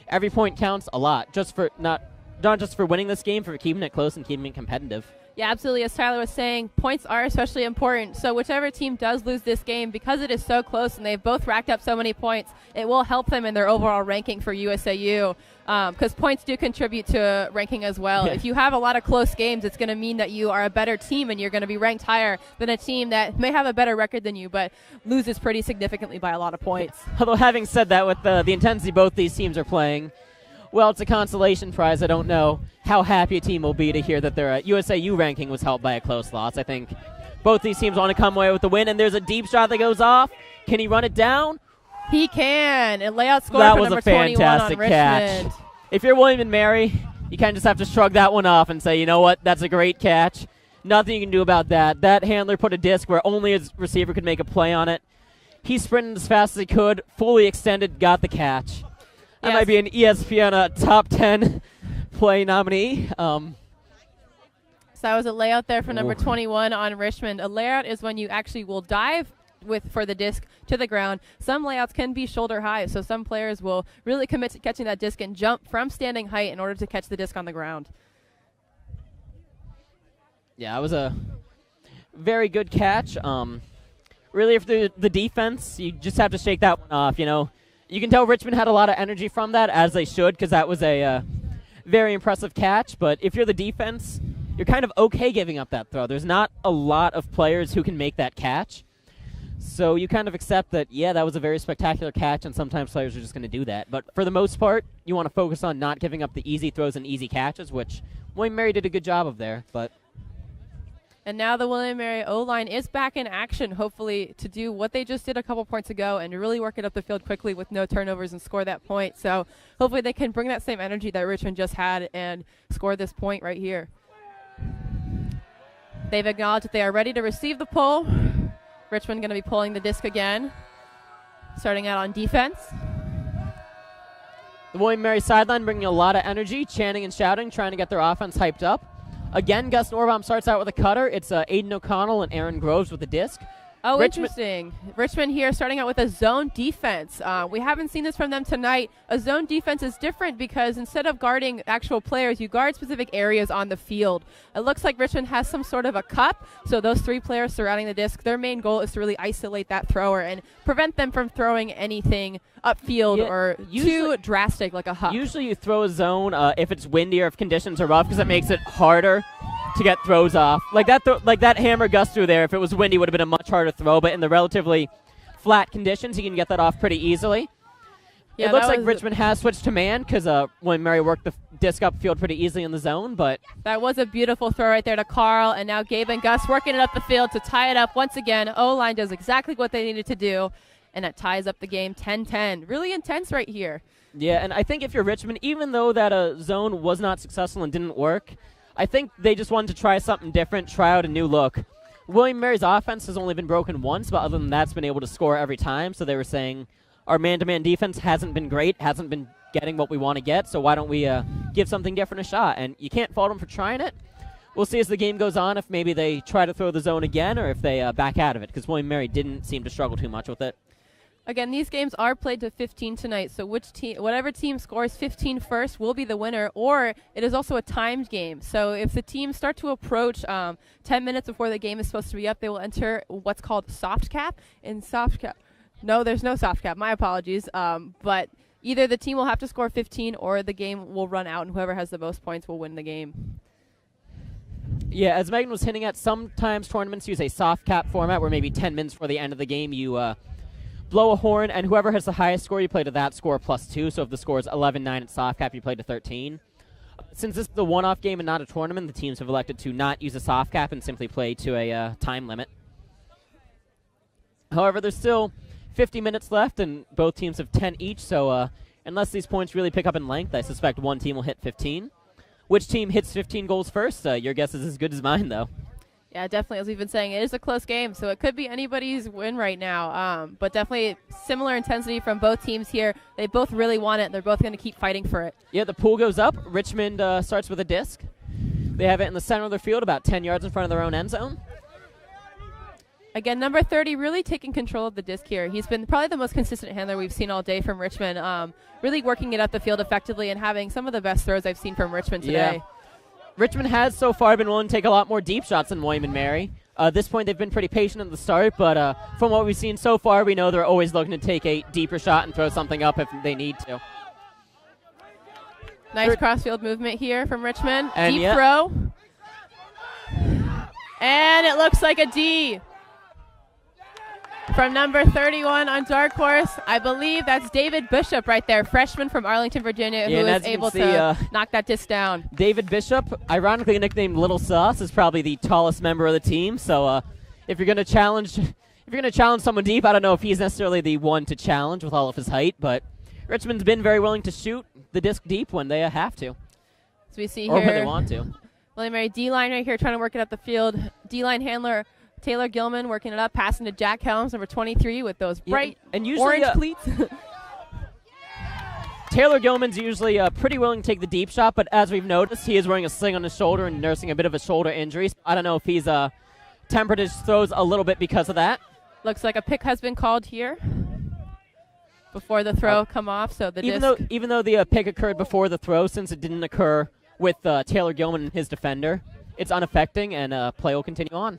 every point counts a lot, just for not just for winning this game, for keeping it close and keeping it competitive. Yeah, absolutely. As Tyler was saying, points are especially important. So whichever team does lose this game, because it is so close and they've both racked up so many points, it will help them in their overall ranking for USAU, because points do contribute to ranking as well. Yeah. If you have a lot of close games, it's going to mean that you are a better team and you're going to be ranked higher than a team that may have a better record than you, but loses pretty significantly by a lot of points. Although having said that, with the intensity both these teams are playing, well, it's a consolation prize. I don't know how happy a team will be to hear that their USAU ranking was helped by a close loss. I think both these teams want to come away with the win, and there's a deep shot that goes off. Can he run it down? He can. And layout score that for was number a fantastic 21 on catch. Richmond. If you're William & Mary, you kind of just have to shrug that one off and say, you know what, that's a great catch. Nothing you can do about that. That handler put a disc where only his receiver could make a play on it. He sprinted as fast as he could, fully extended, got the catch. That might be an ESPN top 10 play nominee. So that was a layout there for number 21 on Richmond. A layout is when you actually will dive for the disc to the ground. Some layouts can be shoulder high, so some players will really commit to catching that disc and jump from standing height in order to catch the disc on the ground. Yeah, that was a very good catch. Really, for the defense, you just have to shake that one off, you know. You can tell Richmond had a lot of energy from that, as they should, because that was a very impressive catch. But if you're the defense, you're kind of okay giving up that throw. There's not a lot of players who can make that catch. So you kind of accept that, yeah, that was a very spectacular catch, and sometimes players are just going to do that. But for the most part, you want to focus on not giving up the easy throws and easy catches, which William Mary did a good job of there. And now the William Mary O-line is back in action, hopefully, to do what they just did a couple points ago and really work it up the field quickly with no turnovers and score that point. So hopefully they can bring that same energy that Richmond just had and score this point right here. They've acknowledged that they are ready to receive the pull. Richmond going to be pulling the disc again, starting out on defense. The William & Mary sideline bringing a lot of energy, chanting and shouting, trying to get their offense hyped up. Again, Gus Norbaum starts out with a cutter. It's Aiden O'Connell and Aaron Groves with the disc. Oh, interesting. Richmond here starting out with a zone defense. We haven't seen this from them tonight. A zone defense is different because instead of guarding actual players, you guard specific areas on the field. It looks like Richmond has some sort of a cup, so those 3 players surrounding the disc, their main goal is to really isolate that thrower and prevent them from throwing anything upfield or too drastic like a huck. Usually you throw a zone if it's windy or if conditions are rough because it makes it harder to get throws off. Like that hammer Gus threw there, if it was windy, would have been a much harder throw, but in the relatively flat conditions, you can get that off pretty easily. Yeah, it looks like Richmond has switched to man because when Mary worked the disc upfield pretty easily in the zone, but that was a beautiful throw right there to Carl, and now Gabe and Gus working it up the field to tie it up once again. O-line does exactly what they needed to do, and that ties up the game 10-10. Really intense right here. Yeah, and I think if you're Richmond, even though that zone was not successful and didn't work, I think they just wanted to try something different, try out a new look. William & Mary's offense has only been broken once, but other than that, it's been able to score every time. So they were saying our man-to-man defense hasn't been great, hasn't been getting what we want to get, so why don't we give something different a shot? And you can't fault them for trying it. We'll see as the game goes on if maybe they try to throw the zone again or if they back out of it, because William & Mary didn't seem to struggle too much with it. Again, these games are played to 15 tonight, so whatever team scores 15 first will be the winner, or it is also a timed game. So if the teams start to approach 10 minutes before the game is supposed to be up, they will enter what's called soft cap. No, there's no soft cap. My apologies. But either the team will have to score 15 or the game will run out, and whoever has the most points will win the game. Yeah, as Megan was hinting at, sometimes tournaments use a soft cap format where maybe 10 minutes before the end of the game you blow a horn, and whoever has the highest score, you play to that score +2. So if the score is 11-9 at soft cap, you play to 13. Since this is a one-off game and not a tournament, the teams have elected to not use a soft cap and simply play to a time limit. However, there's still 50 minutes left, and both teams have 10 each, so unless these points really pick up in length, I suspect one team will hit 15. Which team hits 15 goals first? Your guess is as good as mine, though. Yeah, definitely. As we've been saying, it is a close game, so it could be anybody's win right now. But definitely similar intensity from both teams here. They both really want it, and they're both going to keep fighting for it. Yeah, the pool goes up. Richmond starts with a disc. They have it in the center of their field, about 10 yards in front of their own end zone. Again, number 30 really taking control of the disc here. He's been probably the most consistent handler we've seen all day from Richmond, really working it up the field effectively and having some of the best throws I've seen from Richmond today. Yeah. Richmond has so far been willing to take a lot more deep shots than William & Mary. At this point, they've been pretty patient at the start, but from what we've seen so far, we know they're always looking to take a deeper shot and throw something up if they need to. Nice crossfield movement here from Richmond. And deep throw. And it looks like a D. From number 31 on Darkhorse, I believe that's David Bishop right there, freshman from Arlington, Virginia, who is able to knock that disc down. David Bishop, ironically nicknamed Little Sauce, is probably the tallest member of the team. So if you're going to challenge someone deep, I don't know if he's necessarily the one to challenge with all of his height, but Richmond's been very willing to shoot the disc deep when they have to. So we see or here, when they want to. William & Mary D-line right here trying to work it up the field. D-line handler Taylor Gilman working it up, passing to Jack Helms, number 23, with those bright and usually, orange cleats. Taylor Gilman's usually pretty willing to take the deep shot, but as we've noticed, he is wearing a sling on his shoulder and nursing a bit of a shoulder injury. So I don't know if he's tempered his throws a little bit because of that. Looks like a pick has been called here before the throw come off. So the even though the pick occurred before the throw, since it didn't occur with Taylor Gilman and his defender, it's unaffecting, and play will continue on.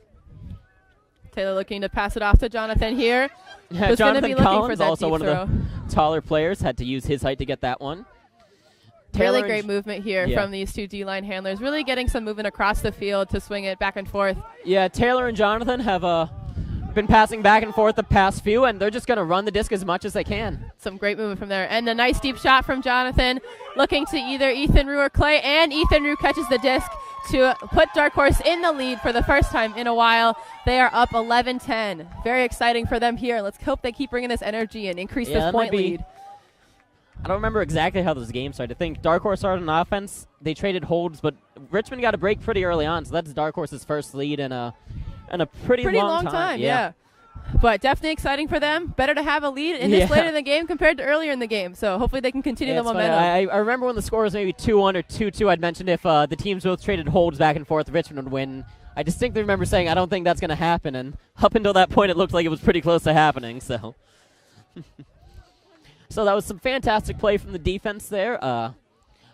Taylor looking to pass it off to Jonathan here. Yeah, Jonathan Collins, also one throw. of the taller players, had to use his height to get that one. Really great movement here from these two D-line handlers. Really getting some movement across the field to swing it back and forth. Yeah, Taylor and Jonathan have been passing back and forth the past few, and they're just going to run the disc as much as they can. Some great movement from there. And a nice deep shot from Jonathan, looking to either Ethan Rue or Clay, and Ethan Rue catches the disc to put Darkhorse in the lead for the first time in a while. They are up 11-10. Very exciting for them here. Let's hope they keep bringing this energy and increase this point lead. I don't remember exactly how those games started. I think Darkhorse started on offense. They traded holds, but Richmond got a break pretty early on, so that's Darkhorse's first lead in a pretty long time. Yeah. But definitely exciting for them. Better to have a lead in this late in the game compared to earlier in the game. So hopefully they can continue the momentum. I remember when the score was maybe 2-1 or 2-2, I'd mentioned if the teams both traded holds back and forth, Richmond would win. I distinctly remember saying I don't think that's going to happen, and up until that point it looked like it was pretty close to happening. So, so that was some fantastic play from the defense there. A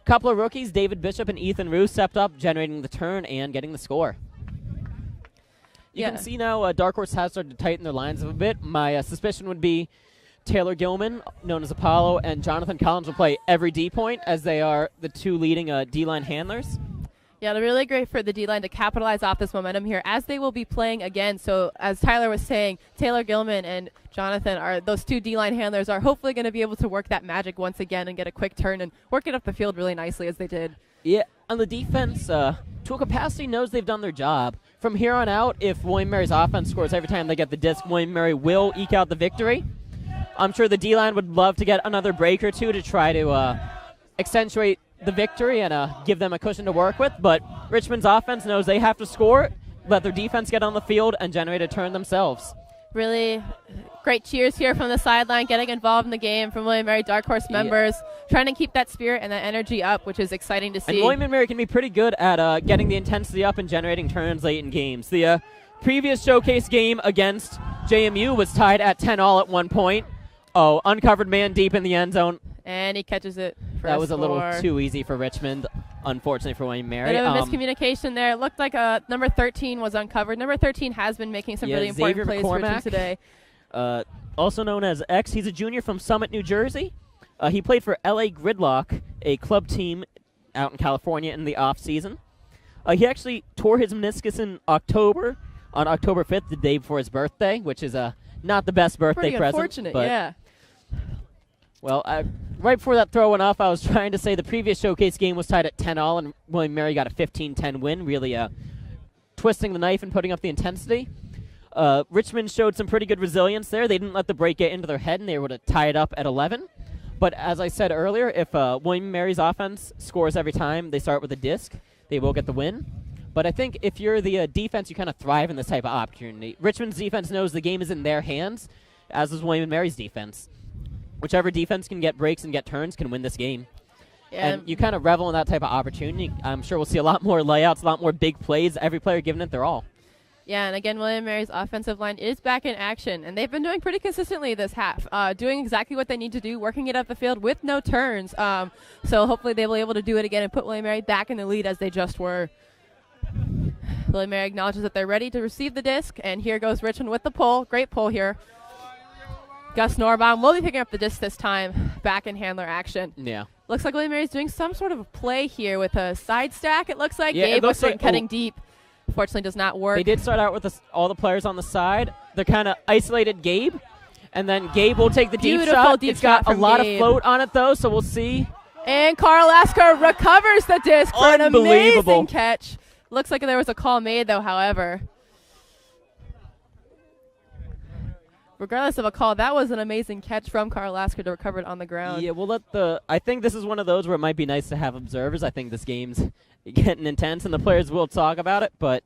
couple of rookies, David Bishop and Ethan Roos, stepped up, generating the turn and getting the score. You can see now Darkhorse has started to tighten their lines up a bit. My suspicion would be Taylor Gilman, known as Apollo, and Jonathan Collins will play every D point, as they are the two leading D-line handlers. Yeah, they're really great for the D-line to capitalize off this momentum here, as they will be playing again. So as Tyler was saying, Taylor Gilman and Jonathan, are those two D-line handlers, are hopefully going to be able to work that magic once again and get a quick turn and work it up the field really nicely as they did. Yeah, on the defense, to a capacity, knows they've done their job. From here on out, if William Mary's offense scores every time they get the disc, William Mary will eke out the victory. I'm sure the D-line would love to get another break or two to try to accentuate the victory and give them a cushion to work with, but Richmond's offense knows they have to score, let their defense get on the field, and generate a turn themselves. Really great cheers here from the sideline, getting involved in the game from William Mary Darkhorse members, trying to keep that spirit and that energy up, which is exciting to see. And William Mary can be pretty good at getting the intensity up and generating turns late in games. The previous showcase game against JMU was tied at 10-all at one point. Oh, uncovered man deep in the end zone. And he catches it for That a was score. a little too easy for Richmond, unfortunately for William Mary. Bit of a miscommunication there. It looked like number 13 was uncovered. Number 13 has been making some really important Xavier plays for McCormack, teams today. Also known as X. He's a junior from Summit, New Jersey. He played for LA Gridlock, a club team out in California in the off-season. He actually tore his meniscus in October, on October 5th, the day before his birthday, which is not the best birthday Pretty present. unfortunate, but yeah. Well, right before that throw went off, I was trying to say the previous showcase game was tied at 10-all, and William Mary got a 15-10 win, really twisting the knife and putting up the intensity. Richmond showed some pretty good resilience there. They didn't let the break get into their head, and they were able to tie it up at 11. But as I said earlier, if William Mary's offense scores every time they start with a disc, they will get the win. But I think if you're the defense, you kind of thrive in this type of opportunity. Richmond's defense knows the game is in their hands, as is William Mary's defense. Whichever defense can get breaks and get turns can win this game. Yeah. And you kind of revel in that type of opportunity. I'm sure we'll see a lot more layouts, a lot more big plays, every player giving it their all. Yeah, and again, William Mary's offensive line is back in action, and they've been doing pretty consistently this half, doing exactly what they need to do, working it up the field with no turns. So hopefully they will be able to do it again and put William Mary back in the lead as they just were. William Mary acknowledges that they're ready to receive the disc, and here goes Richmond with the pull. Great pull here. Gus Norbaum will be picking up the disc this time, back in handler action. Yeah. Looks like William Mary's doing some sort of a play here with a side stack, it looks like. Yeah, Gabe was like cutting deep. Fortunately, does not work. They did start out with all the players on the side. They're kind of isolated Gabe, and then Gabe will take the deep shot. It's got a lot of float on it, though, so we'll see. And Carl Lasker recovers the disc for an amazing catch. Looks like there was a call made, though, however. Regardless of a call, that was an amazing catch from Carl Lasker to recover it on the ground. Yeah, we'll let I think this is one of those where it might be nice to have observers. I think this game's getting intense, and the players will talk about it, but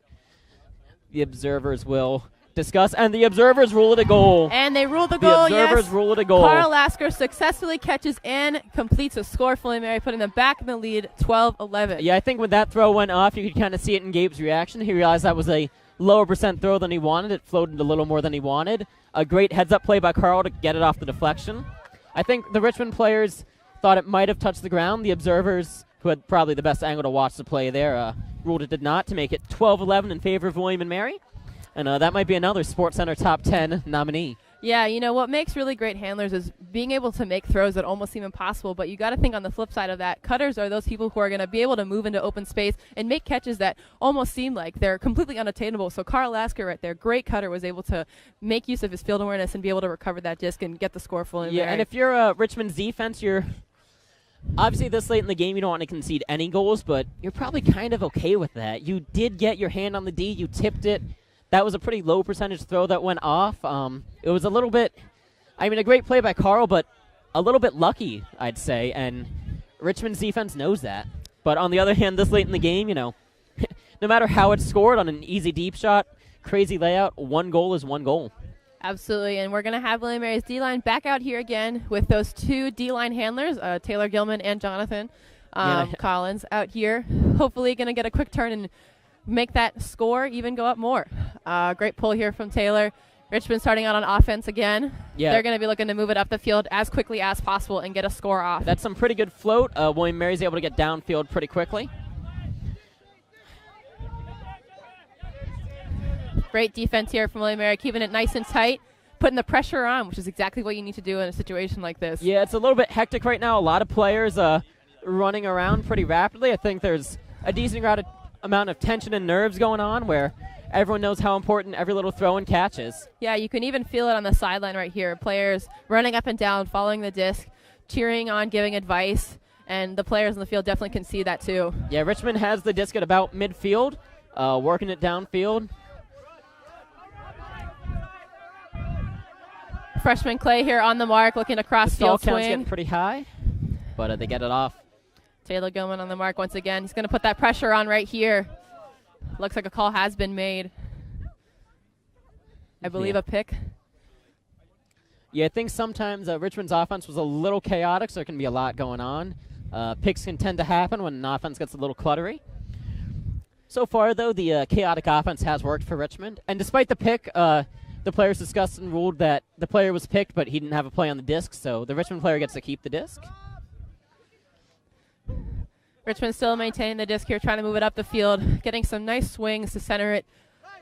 the observers will discuss, and the observers rule it a goal. And they rule the goal, The observers rule it a goal. Carl Lasker successfully catches and completes a score for William Mary, putting them back in the lead 12-11. Yeah, I think when that throw went off, you could kind of see it in Gabe's reaction. He realized that was a lower percent throw than he wanted. It floated a little more than he wanted. A great heads-up play by Carl to get it off the deflection. I think the Richmond players thought it might have touched the ground. The observers, who had probably the best angle to watch the play there, ruled it did not, to make it 12-11 in favor of William and Mary. And that might be another SportsCenter Top 10 nominee. Yeah, you know, what makes really great handlers is being able to make throws that almost seem impossible, but you got to think on the flip side of that, cutters are those people who are going to be able to move into open space and make catches that almost seem like they're completely unattainable. So Carl Lasker right there, great cutter, was able to make use of his field awareness and be able to recover that disc and get the score fully. Yeah, and if you're Richmond's defense, you're obviously this late in the game, you don't want to concede any goals, but you're probably kind of okay with that. You did get your hand on the D, you tipped it. That was a pretty low percentage throw that went off. It was a little bit, I mean, a great play by Carl, but a little bit lucky, I'd say, and Richmond's defense knows that. But on the other hand, this late in the game, no matter how it's scored on an easy deep shot, crazy layout, one goal is one goal. Absolutely, and we're going to have William Mary's D-line back out here again with those two D-line handlers, Taylor Gilman and Jonathan Collins out here. Hopefully going to get a quick turn and make that score even go up more. Great pull here from Taylor. Richmond starting out on offense again. Yeah. They're going to be looking to move it up the field as quickly as possible and get a score off. That's some pretty good float. William Mary's able to get downfield pretty quickly. Great defense here from William Mary, keeping it nice and tight, putting the pressure on, which is exactly what you need to do in a situation like this. Yeah, it's a little bit hectic right now. A lot of players running around pretty rapidly. I think there's a decent amount of tension and nerves going on where everyone knows how important every little throw and catch is. Yeah, you can even feel it on the sideline right here. Players running up and down, following the disc, cheering on, giving advice, and the players on the field definitely can see that too. Yeah, Richmond has the disc at about midfield, working it downfield. Freshman Clay here on the mark, looking across field Stall count's swing. getting pretty high, but they get it off. Taylor Gilman on the mark once again. He's going to put that pressure on right here. Looks like a call has been made. I believe a pick. Yeah, I think sometimes Richmond's offense was a little chaotic, so there can be a lot going on. Picks can tend to happen when an offense gets a little cluttery. So far, though, the chaotic offense has worked for Richmond. And despite the pick, the players discussed and ruled that the player was picked, but he didn't have a play on the disc, so the Richmond player gets to keep the disc. Richmond still maintaining the disc here, trying to move it up the field, getting some nice swings to center it,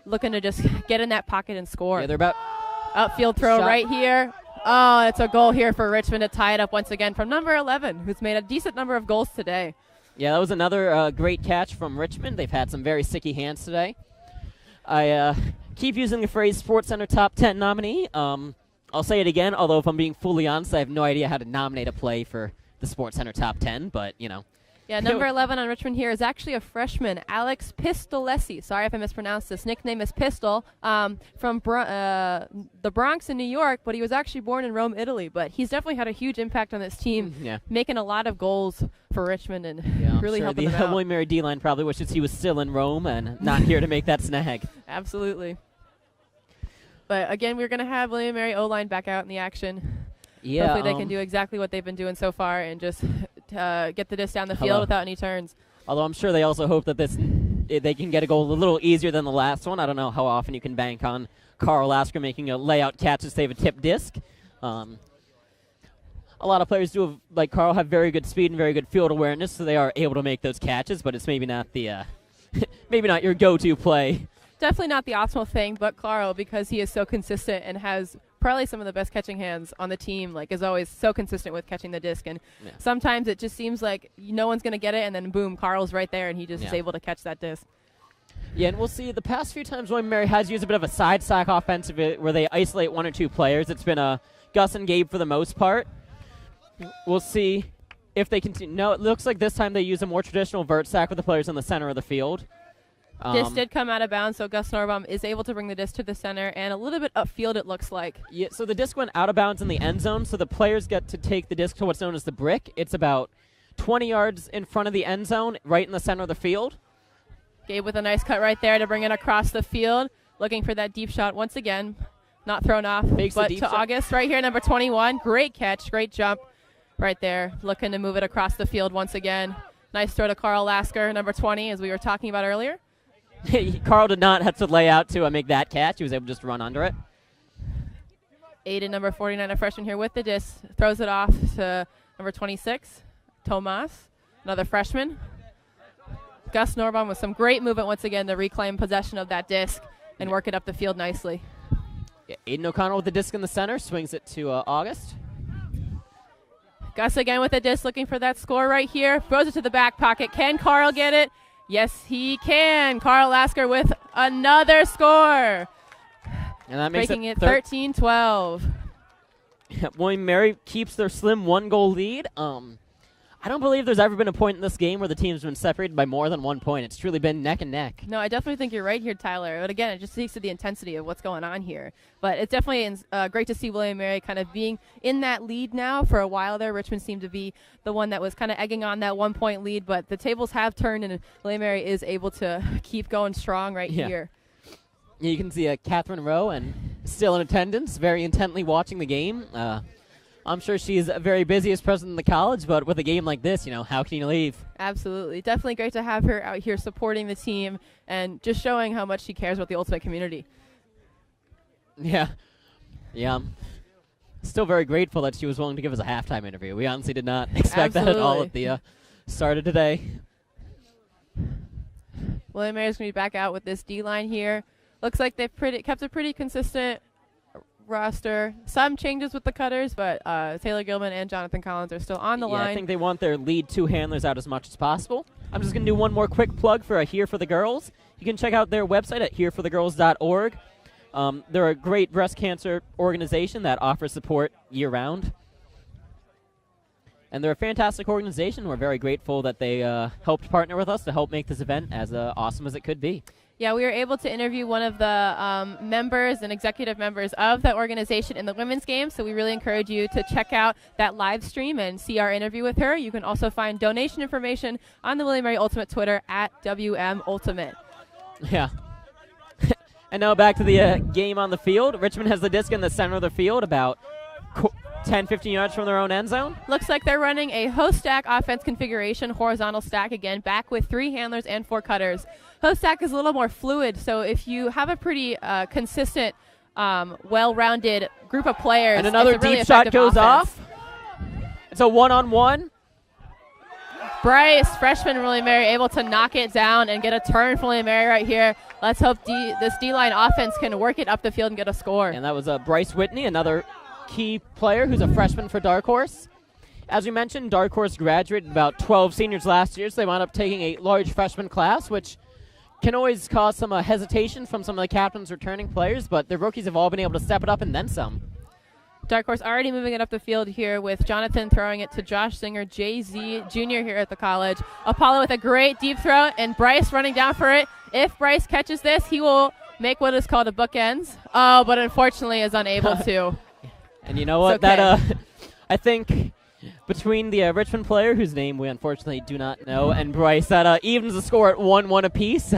looking to just get in that pocket and score. Yeah, they're about outfield throw shot. right here. Oh, it's a goal here for Richmond to tie it up once again from number 11, who's made a decent number of goals today. Yeah, that was another great catch from Richmond. They've had some very sticky hands today. I keep using the phrase SportsCenter Top 10 nominee. I'll say it again, although if I'm being fully honest, I have no idea how to nominate a play for the SportsCenter Top 10, but, Yeah, number 11 on Richmond here is actually a freshman, Alex Pistolesi. Sorry if I mispronounced this. Nickname is Pistol, from the Bronx in New York, but he was actually born in Rome, Italy. But he's definitely had a huge impact on this team, making a lot of goals for Richmond and really helping them out. The William Mary D-line probably wishes he was still in Rome and not here to make that snag. Absolutely. But again, we're going to have William Mary O-line back out in the action. Yeah, hopefully they can do exactly what they've been doing so far and just get the disc down the field without any turns. Although I'm sure they also hope that they can get a goal a little easier than the last one. I don't know how often you can bank on Carl Lasker making a layout catch to save a tip disc. A lot of players like Carl, have very good speed and very good field awareness, so they are able to make those catches, but it's maybe not the maybe not your go-to play. Definitely not the optimal thing, but Carl, because he is so consistent and has probably some of the best catching hands on the team, is always so consistent with catching the disc. And sometimes it just seems like no one's going to get it, and then boom, Carl's right there, and he just is able to catch that disc. Yeah, and we'll see the past few times William Mary has used a bit of a side stack offensive where they isolate one or two players. It's been Gus and Gabe for the most part. We'll see if they continue. No, it looks like this time they use a more traditional vert stack with the players in the center of the field. Disc did come out of bounds, so Gus Norbaum is able to bring the disc to the center and a little bit upfield, it looks like. Yeah, so the disc went out of bounds in the end zone, so the players get to take the disc to what's known as the brick. It's about 20 yards in front of the end zone, right in the center of the field. Gabe with a nice cut right there to bring it across the field, looking for that deep shot once again. Not thrown off, but to August right here, number 21. Great catch, great jump right there, looking to move it across the field once again. Nice throw to Carl Lasker, number 20, as we were talking about earlier. Carl did not have to lay out to make that catch. He was able to just run under it. Aiden, number 49, a freshman here with the disc, throws it off to number 26, Tomas, another freshman. Gus Norbaum with some great movement once again to reclaim possession of that disc and work it up the field nicely. Yeah, Aiden O'Connell with the disc in the center, swings it to August. Gus again with the disc, looking for that score right here. Throws it to the back pocket. Can Carl get it? Yes, he can. Carl Lasker with another score. And that makes making it 13-12. William Mary keeps their slim one-goal lead. I don't believe there's ever been a point in this game where the team's been separated by more than 1 point. It's truly been neck and neck. No, I definitely think you're right here, Tyler. But again, it just speaks to the intensity of what's going on here. But it's definitely great to see William & Mary kind of being in that lead now. For a while there, Richmond seemed to be the one that was kind of egging on that 1 point lead. But the tables have turned, and William & Mary is able to keep going strong here. You can see Catherine Rowe, and still in attendance, very intently watching the game. I'm sure she's very busy as president of the college, but with a game like this, how can you leave? Absolutely. Definitely great to have her out here supporting the team and just showing how much she cares about the Ultimate community. Yeah. I'm still very grateful that she was willing to give us a halftime interview. We honestly did not expect that at all at the start of today. William & Mary's going to be back out with this D-line here. Looks like they've kept a pretty consistent roster. Some changes with the cutters, but Taylor Gilman and Jonathan Collins are still on the line. I think they want their lead 2 handlers out as much as possible. I'm just going to do one more quick plug for Here for the Girls. You can check out their website at hereforthegirls.org. They're a great breast cancer organization that offers support year-round. And they're a fantastic organization. We're very grateful that they helped partner with us to help make this event as awesome as it could be. Yeah, we were able to interview one of the members and executive members of the organization in the women's game, so we really encourage you to check out that live stream and see our interview with her. You can also find donation information on the William & Mary Ultimate Twitter at WMUltimate. Yeah. And now back to the game on the field. Richmond has the disc in the center of the field, about 10-15 yards from their own end zone. Looks like they're running a host stack offense configuration, horizontal stack again, back with 3 handlers and 4 cutters. Host stack is a little more fluid, so if you have a pretty consistent, well-rounded group of players, and another really deep shot goes offense. off. It's a one-on-one. Bryce, freshman William & Mary, able to knock it down and get a turn for William & Mary right here. Let's hope this D-line offense can work it up the field and get a score. And that was Bryce Whitney, another key player who's a freshman for Darkhorse. As we mentioned, Darkhorse graduated about 12 seniors last year, so they wound up taking a large freshman class, which can always cause some hesitation from some of the captains returning players, but the rookies have all been able to step it up and then some. Darkhorse already moving it up the field here with Jonathan throwing it to Josh Singer, JZ Jr. here at the college. Apollo with a great deep throw, and Bryce running down for it. If Bryce catches this, he will make what is called a bookends. Oh, but unfortunately is unable to. And you know what? Okay. That I think between the Richmond player, whose name we unfortunately do not know, and Bryce, that evens the score at 1-1 apiece.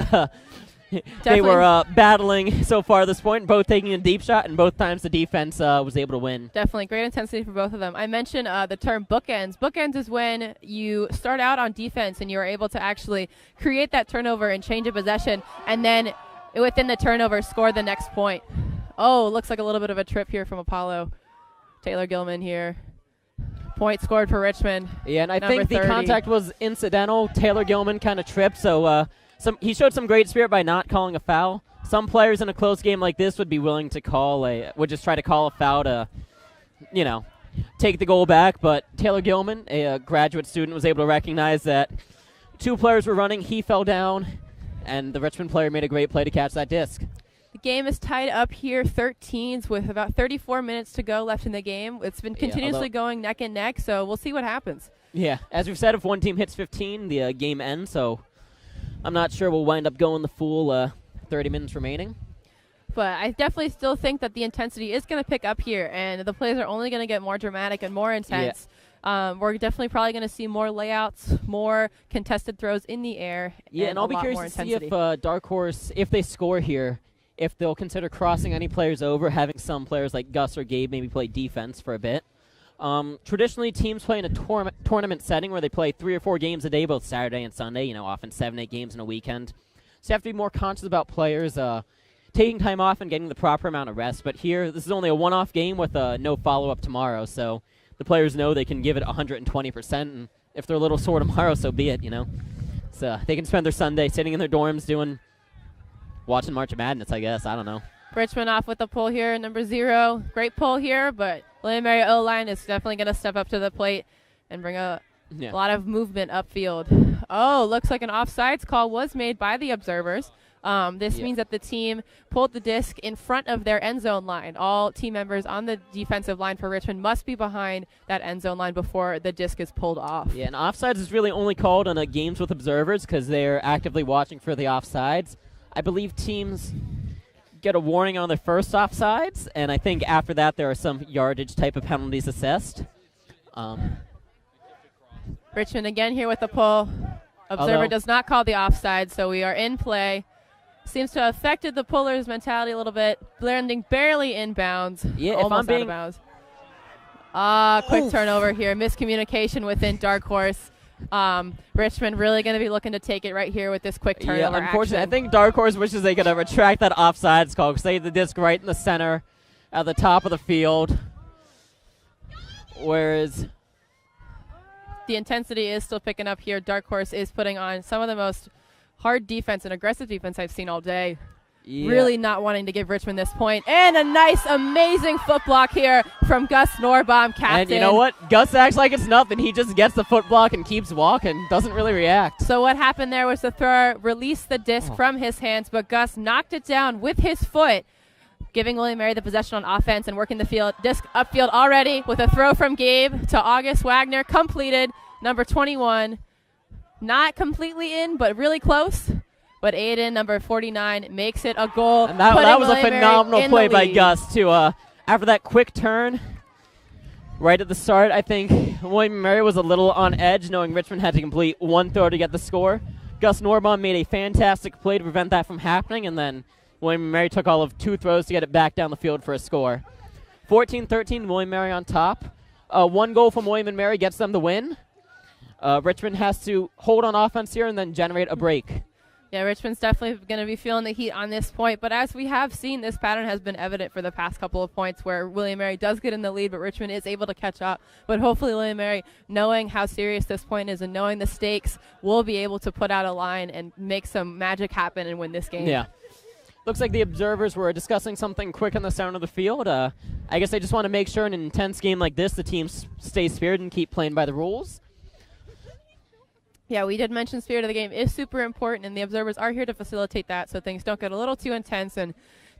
They were battling so far at this point, both taking a deep shot, and both times the defense was able to win. Definitely. Great intensity for both of them. I mentioned the term bookends. Bookends is when you start out on defense and you are able to actually create that turnover and change of possession, and then within the turnover score the next point. Oh, looks like a little bit of a trip here from Apollo. Taylor Gilman here. Point scored for Richmond. Yeah, and I Number think the 30. contact was incidental. Taylor Gilman kind of tripped, so he showed some great spirit by not calling a foul. Some players in a close game like this would be willing to would just try to call a foul to, take the goal back. But Taylor Gilman, a graduate student, was able to recognize that 2 players were running. He fell down, and the Richmond player made a great play to catch that disc. The game is tied up here, 13s, with about 34 minutes to go left in the game. It's been continuously going neck and neck, so we'll see what happens. Yeah, as we've said, if one team hits 15, the game ends, so I'm not sure we'll wind up going the full 30 minutes remaining. But I definitely still think that the intensity is going to pick up here, and the plays are only going to get more dramatic and more intense. Yeah. We're definitely probably going to see more layouts, more contested throws in the air. Yeah, and I'll be curious to see if Darkhorse, if they score here, if they'll consider crossing any players over, having some players like Gus or Gabe maybe play defense for a bit. Traditionally, teams play in a tournament setting where they play 3 or 4 games a day, both Saturday and Sunday, often 7-8 games in a weekend. So you have to be more conscious about players taking time off and getting the proper amount of rest. But here, this is only a one-off game with no follow-up tomorrow, so the players know they can give it 120%, and if they're a little sore tomorrow, so be it, So they can spend their Sunday sitting in their dorms watching March Madness, I guess. I don't know. Richmond off with the pull here, number 0. Great pull here, but William & Mary O-line is definitely going to step up to the plate and bring a lot of movement upfield. Oh, looks like an offsides call was made by the observers. This means that the team pulled the disc in front of their end zone line. All team members on the defensive line for Richmond must be behind that end zone line before the disc is pulled off. Yeah, and offsides is really only called on games with observers because they're actively watching for the offsides. I believe teams get a warning on their first offsides, and I think after that there are some yardage type of penalties assessed. Richmond again here with the pull. Observer does not call the offside, so we are in play. Seems to have affected the puller's mentality a little bit. Landing barely inbounds. Yeah, almost out of bounds. Quick turnover here. Miscommunication within Darkhorse. Richmond really going to be looking to take it right here with this quick turnover. Yeah, unfortunately, action. I think Darkhorse wishes they could retract that offsides call because they had the disc right in the center at the top of the field. Whereas the intensity is still picking up here. Darkhorse is putting on some of the most hard defense and aggressive defense I've seen all day. Yeah. Really not wanting to give Richmond this point. And a nice, amazing foot block here from Gus Norbaum, captain. And you know what? Gus acts like it's nothing. He just gets the foot block and keeps walking. Doesn't really react. So what happened there was the thrower released the disc from his hands, but Gus knocked it down with his foot, giving William Mary the possession on offense and working the field. Disc upfield already with a throw from Gabe to August Wagner. Completed, number 21. Not completely in, but really close. But Aiden, number 49, makes it a goal. And that was a William phenomenal Mary play by lead. Gus, too. After that quick turn, right at the start, I think William Mary was a little on edge, knowing Richmond had to complete one throw to get the score. Gus Norbaum made a fantastic play to prevent that from happening, and then William Mary took all of 2 throws to get it back down the field for a score. 14-13, William Mary on top. 1 goal from William and Mary gets them the win. Richmond has to hold on offense here and then generate a break. Yeah, Richmond's definitely going to be feeling the heat on this point. But as we have seen, this pattern has been evident for the past couple of points where William Mary does get in the lead, but Richmond is able to catch up. But hopefully William Mary, knowing how serious this point is and knowing the stakes, will be able to put out a line and make some magic happen and win this game. Yeah. Looks like the observers were discussing something quick on the center of the field. I guess they just want to make sure in an intense game like this, the teams stay spirited and keep playing by the rules. Yeah, we did mention spirit of the game is super important, and the observers are here to facilitate that so things don't get a little too intense and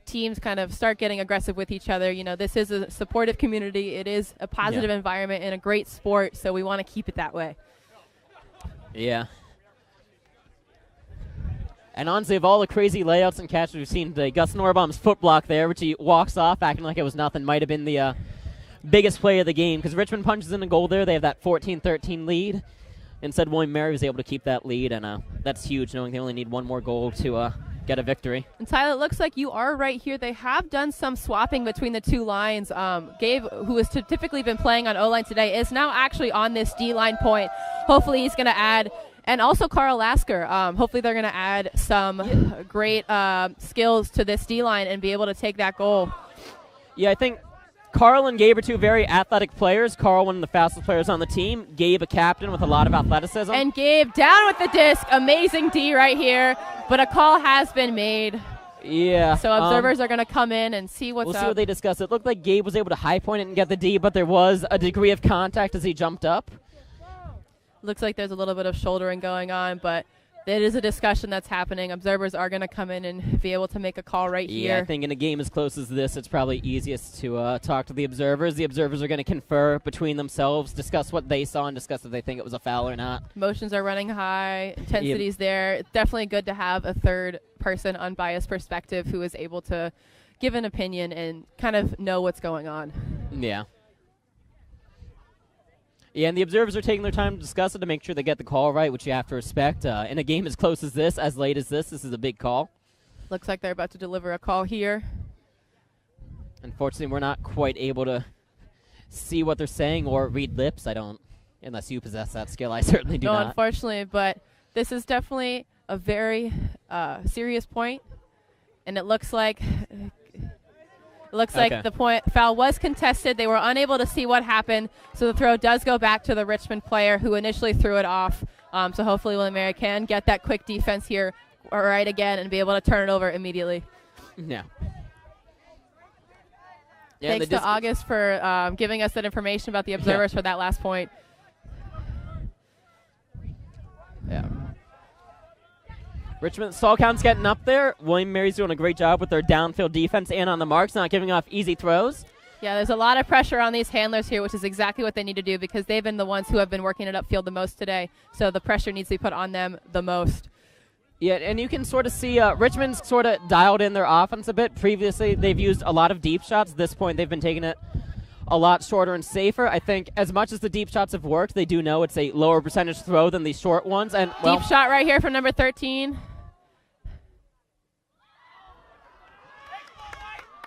teams kind of start getting aggressive with each other. You know, this is a supportive community. It is a positive environment and a great sport, so we want to keep it that way. Yeah. And honestly, of all the crazy layouts and catches we've seen today, Gus Norbaum's foot block there, which he walks off acting like it was nothing, might have been the biggest play of the game because Richmond punches in a goal there. They have that 14-13 lead. Instead, William Mary was able to keep that lead, and that's huge, knowing they only need 1 more goal to get a victory. And Tyler, it looks like you are right here. They have done some swapping between the 2 lines. Gabe, who has typically been playing on O-line today, is now actually on this D-line point. Hopefully he's going to add, and also Carl Lasker, hopefully they're going to add some great skills to this D-line and be able to take that goal. Yeah, I think Carl and Gabe are 2 very athletic players. Carl, one of the fastest players on the team. Gabe, a captain with a lot of athleticism. And Gabe down with the disc. Amazing D right here. But a call has been made. Yeah. So observers are going to come in and see what's up. We'll see what they discuss. It looked like Gabe was able to high point it and get the D, but there was a degree of contact as he jumped up. Looks like there's a little bit of shouldering going on, but it is a discussion that's happening. Observers are going to come in and be able to make a call right here. Yeah, I think in a game as close as this, it's probably easiest to talk to the observers. The observers are going to confer between themselves, discuss what they saw, and discuss if they think it was a foul or not. Motions are running high. Intensity's there. It's definitely good to have a third person, unbiased perspective who is able to give an opinion and kind of know what's going on. Yeah. Yeah, and the observers are taking their time to discuss it to make sure they get the call right, which you have to respect. In a game as close as this, as late as this is a big call. Looks like they're about to deliver a call here. Unfortunately, we're not quite able to see what they're saying or read lips. I don't, unless you possess that skill. I certainly do not. not. No, unfortunately, but this is definitely a very serious point, and it looks like the foul was contested. They were unable to see what happened, so the throw does go back to the Richmond player who initially threw it off. So hopefully William Mary can get that quick defense here right again and be able to turn it over immediately. Yeah. Thanks to August for giving us that information about the observers for that last point. Yeah. Richmond stall count's getting up there. William Mary's doing a great job with their downfield defense and on the marks, not giving off easy throws. Yeah, there's a lot of pressure on these handlers here, which is exactly what they need to do because they've been the ones who have been working it upfield the most today. So the pressure needs to be put on them the most. Yeah, and you can sort of see Richmond's sort of dialed in their offense a bit. Previously, they've used a lot of deep shots. At this point, they've been taking it a lot shorter and safer. I think as much as the deep shots have worked, they do know it's a lower percentage throw than the short ones. And deep shot right here from number 13.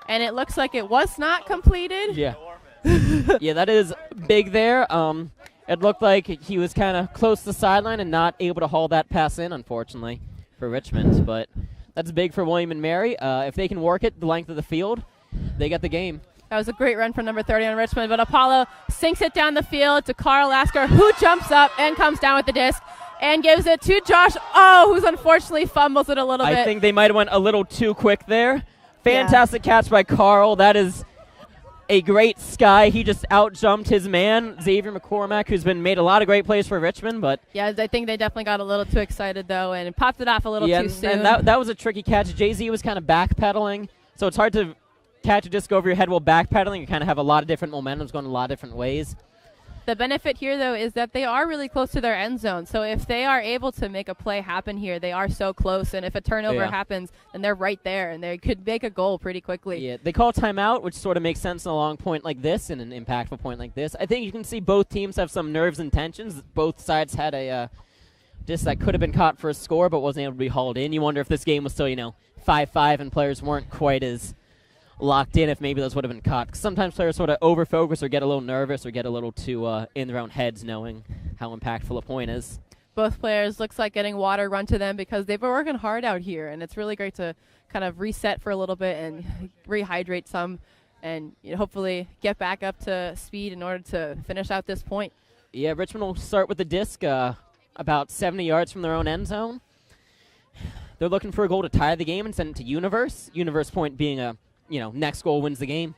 And it looks like it was not completed. Yeah. Yeah, that is big there. It looked like he was kind of close to the sideline and not able to haul that pass in, unfortunately, for Richmond. But that's big for William and Mary. If they can work it the length of the field, they get the game. That was a great run from number 30 on Richmond, but Apollo sinks it down the field to Carl Lasker, who jumps up and comes down with the disc and gives it to Josh, who's unfortunately fumbles it a little bit. I think they might have went a little too quick there. Fantastic catch by Carl. That is a great sky. He just out-jumped his man, Xavier McCormack, who's been made a lot of great plays for Richmond. But yeah, I think they definitely got a little too excited, though, and popped it off a little too soon. And that was a tricky catch. Jay-Z was kind of backpedaling, so it's hard to catch a disc over your head while backpedaling. You kind of have a lot of different momentums going a lot of different ways. The benefit here, though, is that they are really close to their end zone. So if they are able to make a play happen here, they are so close. And if a turnover happens, then they're right there, and they could make a goal pretty quickly. Yeah, they call timeout, which sort of makes sense in a long point like this and an impactful point like this. I think you can see both teams have some nerves and tensions. Both sides had a disc that could have been caught for a score but wasn't able to be hauled in. You wonder if this game was still, 5-5 and players weren't quite as locked in, if maybe those would have been caught. 'Cause sometimes players sort of overfocus or get a little nervous or get a little too in their own heads knowing how impactful a point is. Both players looks like getting water run to them because they've been working hard out here, and it's really great to kind of reset for a little bit and rehydrate some and hopefully get back up to speed in order to finish out this point. Yeah, Richmond will start with the disc about 70 yards from their own end zone. They're looking for a goal to tie the game and send it to Universe. Universe point being a next goal wins the game.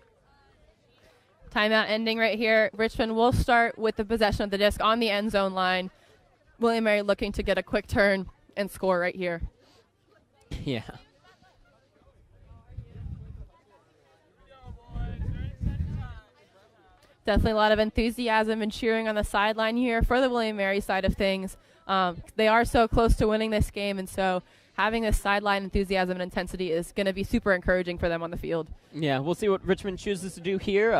Timeout ending right here. Richmond will start with the possession of the disc on the end zone line. William Mary looking to get a quick turn and score right here. Yeah. Definitely a lot of enthusiasm and cheering on the sideline here for the William Mary side of things. They are so close to winning this game, and so having this sideline enthusiasm and intensity is going to be super encouraging for them on the field. Yeah, we'll see what Richmond chooses to do here.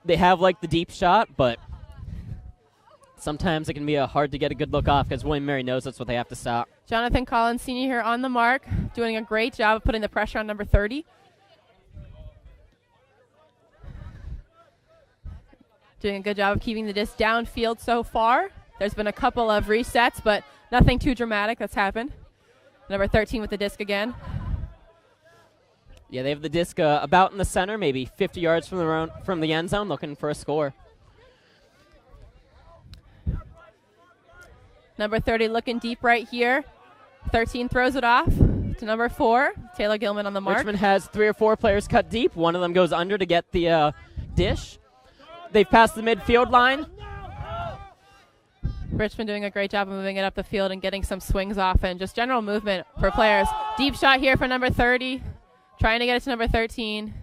They have, the deep shot, but sometimes it can be hard to get a good look off because William Mary knows that's what they have to stop. Jonathan Collins, senior here on the mark, doing a great job of putting the pressure on number 30. Doing a good job of keeping the disc downfield so far. There's been a couple of resets, but nothing too dramatic that's happened. Number 13 with the disc again. Yeah, they have the disc about in the center, maybe 50 yards from the end zone, looking for a score. Number 30 looking deep right here. 13 throws it off to number 4, Taylor Gilman on the mark. Richmond has 3 or 4 players cut deep. One of them goes under to get the dish. They've passed the midfield line. Richmond doing a great job of moving it up the field and getting some swings off and just general movement for players. Deep shot here for number 30. Trying to get it to number 13.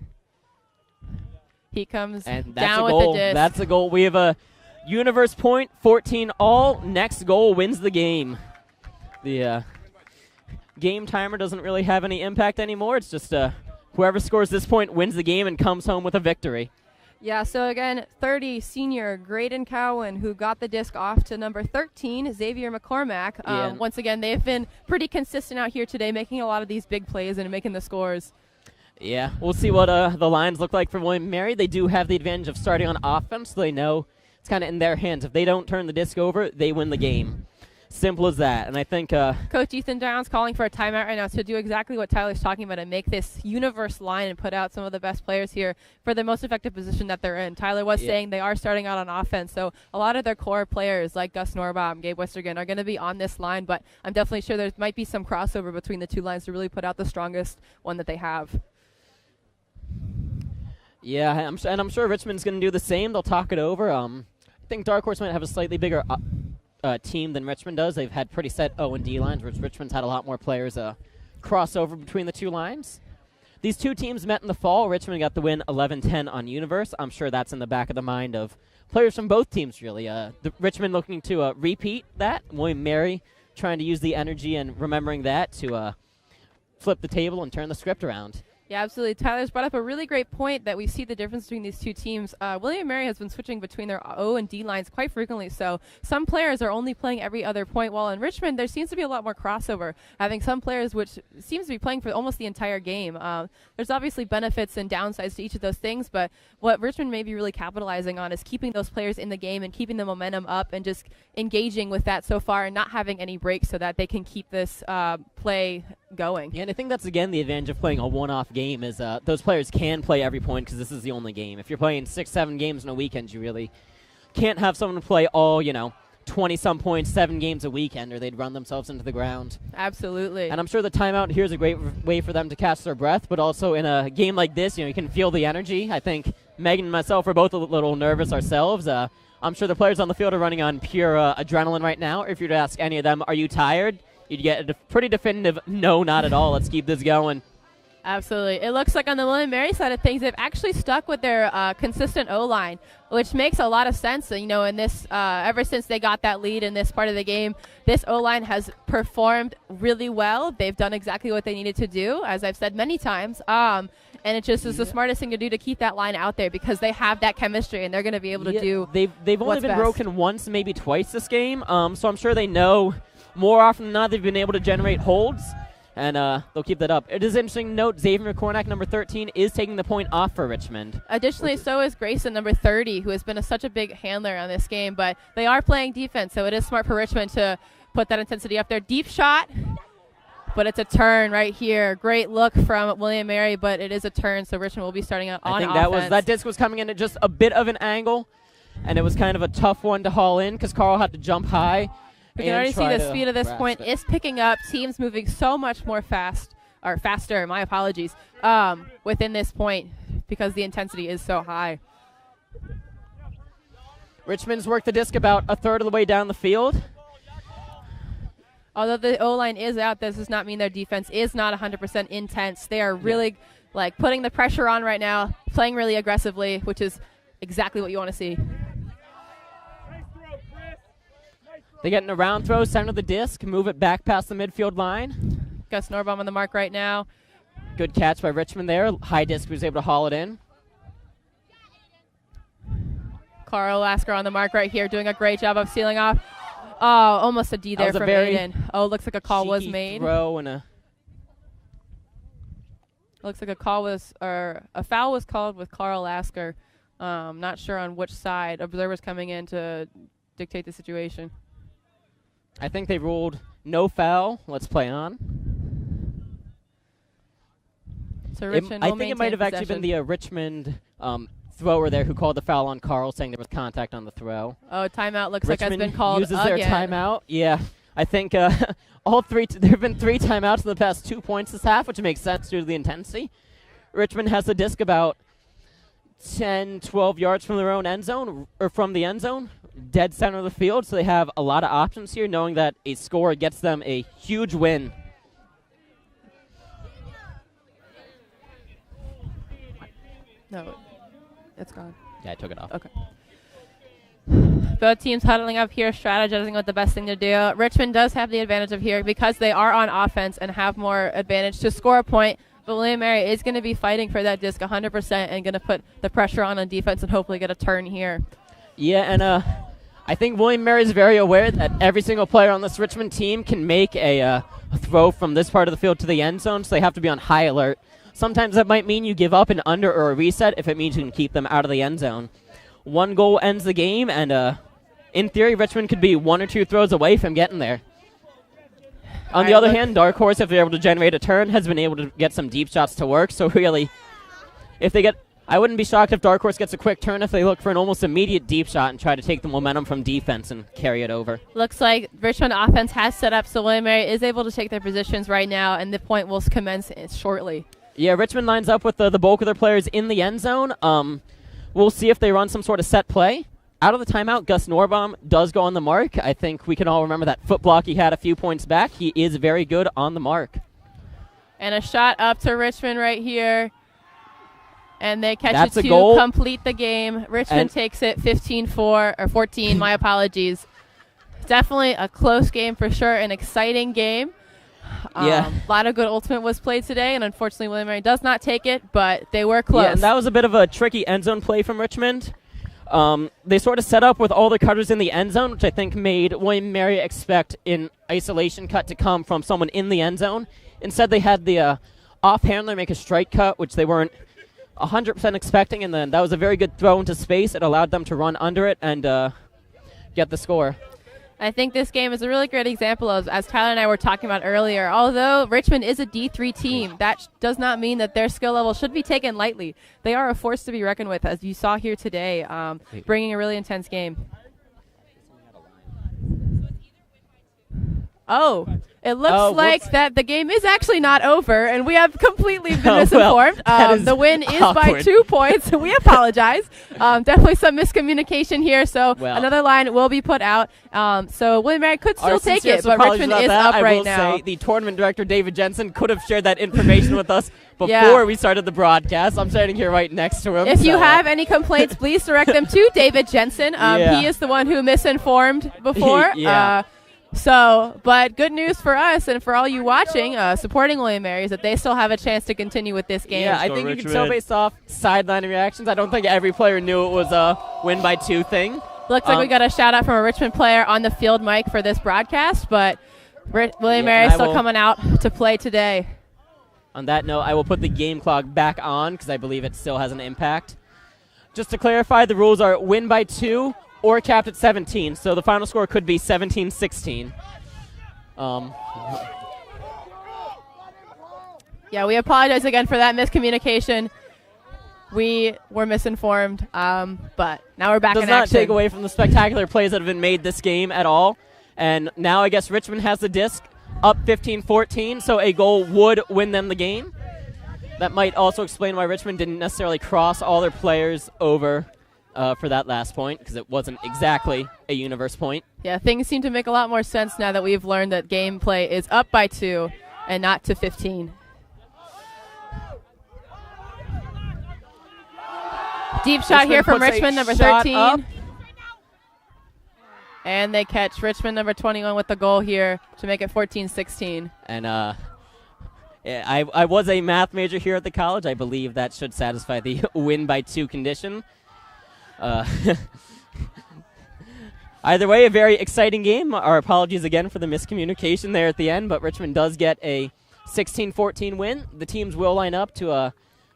He comes down with the disc. That's a goal. We have a Universe point, 14 all. Next goal wins the game. The game timer doesn't really have any impact anymore. It's just whoever scores this point wins the game and comes home with a victory. Yeah, so again, 30 senior Graydon Cowan, who got the disc off to number 13, Xavier McCormack. Once again, they've been pretty consistent out here today, making a lot of these big plays and making the scores. Yeah, we'll see what the lines look like for William Mary. They do have the advantage of starting on offense, so they know it's kind of in their hands. If they don't turn the disc over, they win the game. Simple as that. And I think Coach Ethan Downs calling for a timeout right now to do exactly what Tyler's talking about and make this universe line and put out some of the best players here for the most effective position that they're in. Tyler was saying they are starting out on offense, so a lot of their core players like Gus Norbaum, Gabe Westergen are going to be on this line, but I'm definitely sure there might be some crossover between the two lines to really put out the strongest one that they have. Yeah, I'm sure Richmond's going to do the same. They'll talk it over. I think Darkhorse might have a slightly bigger team than Richmond does. They've had pretty set O&D lines, whereas Richmond's had a lot more players cross over between the two lines. These two teams met in the fall. Richmond got the win 11-10 on Universe. I'm sure that's in the back of the mind of players from both teams, really. Richmond looking to repeat that. William Mary trying to use the energy and remembering that to flip the table and turn the script around. Yeah, absolutely. Tyler's brought up a really great point that we see the difference between these two teams. William & Mary has been switching between their O and D lines quite frequently, so some players are only playing every other point, while in Richmond there seems to be a lot more crossover, having some players which seems to be playing for almost the entire game. There's obviously benefits and downsides to each of those things, but what Richmond may be really capitalizing on is keeping those players in the game and keeping the momentum up and just engaging with that so far and not having any breaks so that they can keep this play going. Yeah, and I think that's, again, the advantage of playing a one-off game is those players can play every point because this is the only game. If you're playing 6-7 games in a weekend, you really can't have someone play all, 20-some points, 7 games a weekend, or they'd run themselves into the ground. Absolutely. And I'm sure the timeout here is a great way for them to catch their breath, but also in a game like this, you can feel the energy. I think Megan and myself are both a little nervous ourselves. I'm sure the players on the field are running on pure adrenaline right now. If you were to ask any of them, are you tired? You'd get a pretty definitive, no, not at all. Let's keep this going. Absolutely. It looks like on the William & Mary side of things, they've actually stuck with their consistent O-line, which makes a lot of sense. In this, ever since they got that lead in this part of the game, this O-line has performed really well. They've done exactly what they needed to do, as I've said many times. And it just is the smartest thing to do to keep that line out there because they have that chemistry and they're going to be able to do They've only what's been best. broken once, maybe twice this game, so I'm sure they know more often than not they've been able to generate holds. And they'll keep that up. It is interesting to note Xavier McCornack, number 13, is taking the point off for Richmond. Additionally, so is Grayson, number 30, who has been such a big handler on this game. But they are playing defense, so it is smart for Richmond to put that intensity up there. Deep shot, but it's a turn right here. Great look from William & Mary, but it is a turn, so Richmond will be starting out on offense. I think that disc was coming in at just a bit of an angle, and it was kind of a tough one to haul in because Carl had to jump high. We can already see the speed of this point is picking up. Teams moving so much more faster, my apologies, within this point because the intensity is so high. Richmond's worked the disc about a third of the way down the field. Although the O-line is out, this does not mean their defense is not 100% intense. They are really putting the pressure on right now, playing really aggressively, which is exactly what you want to see. They get an around throw, center the disc, move it back past the midfield line. Gus Norbaum on the mark right now. Good catch by Richmond there. High disc was able to haul it in. Carl Lasker on the mark right here, doing a great job of sealing off. Oh, almost a D there from Aiden. Oh, looks like a call was made. Throw and looks like a foul was called with Carl Lasker. Not sure on which side. Observers coming in to dictate the situation. I think they ruled no foul. Let's play on. So Richmond I think it might have actually been the Richmond thrower there who called the foul on Carl, saying there was contact on the throw. Oh, timeout looks Richmond like has been called uses again. their timeout. Yeah, I think all three. There have been 3 timeouts in the past 2 points this half, which makes sense due to the intensity. Richmond has the disc about 10, 12 yards from their own end zone, or from the end zone, dead center of the field, so they have a lot of options here, knowing that a score gets them a huge win. No, it's gone. Yeah, I took it off. Okay. Both teams huddling up here, strategizing what the best thing to do. Richmond does have the advantage of here because they are on offense and have more advantage to score a point. But William & Mary is going to be fighting for that disc 100% and going to put the pressure on defense and hopefully get a turn here. Yeah, and I think William & Mary is very aware that every single player on this Richmond team can make a throw from this part of the field to the end zone, so they have to be on high alert. Sometimes that might mean you give up an under or a reset if it means you can keep them out of the end zone. 1 goal ends the game, and in theory, Richmond could be 1 or 2 throws away from getting there. On the other hand, Darkhorse, if they're able to generate a turn, has been able to get some deep shots to work. So really, I wouldn't be shocked if Darkhorse gets a quick turn if they look for an almost immediate deep shot and try to take the momentum from defense and carry it over. Looks like Richmond offense has set up, so William & Mary is able to take their positions right now, and the point will commence shortly. Yeah, Richmond lines up with the bulk of their players in the end zone. We'll see if they run some sort of set play. out of the timeout, Gus Norbaum does go on the mark. I think we can all remember that foot block he had a few points back. He is very good on the mark. And a shot up to Richmond right here. And they catch That's it a to goal. complete the game. Richmond takes it 15-4, or 14, my apologies. Definitely a close game for sure, an exciting game. Yeah. A lot of good ultimate was played today, and unfortunately William Mary does not take it, but they were close. Yeah, and that was a bit of a tricky end zone play from Richmond. They sort of set up with all the cutters in the end zone, which I think made William Mary expect an isolation cut to come from someone in the end zone. Instead, they had the off-handler make a strike cut, which they weren't 100% expecting, and then that was a very good throw into space. It allowed them to run under it and get the score. I think this game is a really great example of, as Tyler and I were talking about earlier, although Richmond is a D3 team, that does not mean that their skill level should be taken lightly. They are a force to be reckoned with, as you saw here today, bringing a really intense game. Oh, it looks like that the game is actually not over, and we have completely been misinformed. The win is by 2 points. We apologize. Definitely some miscommunication here, so another line will be put out. So William Mary could still take it, but Richmond is up right now. I will say the tournament director, David Jensen, could have shared that information with us before we started the broadcast. I'm standing here right next to him. If you have any complaints, please direct them to David Jensen. He is the one who misinformed before. But good news for us and for all you watching, supporting William Mary, is that they still have a chance to continue with this game. Yeah, I think you can tell based off sideline reactions. I don't think every player knew it was a win by 2 thing. Looks like we got a shout out from a Richmond player on the field mic for this broadcast, but William Mary is still coming out to play today. On that note, I will put the game clock back on because I believe it still has an impact. Just to clarify, the rules are win by 2 or capped at 17, so the final score could be 17-16. Yeah, we apologize again for that miscommunication. We were misinformed, but now we're back in action. Does not take away from the spectacular plays that have been made this game at all. And now I guess Richmond has the disc up 15-14, so a goal would win them the game. That might also explain why Richmond didn't necessarily cross all their players over for that last point, because it wasn't exactly a universe point. Yeah, things seem to make a lot more sense now that we've learned that gameplay is up by 2 and not to 15. Deep shot here from Richmond, number 13. Up. And they catch Richmond, number 21, with the goal here to make it 14-16. And I was a math major here at the college. I believe that should satisfy the win by 2 condition. Either way, a very exciting game. Our apologies again for the miscommunication there at the end, but Richmond does get a 16-14 win. The teams will line up to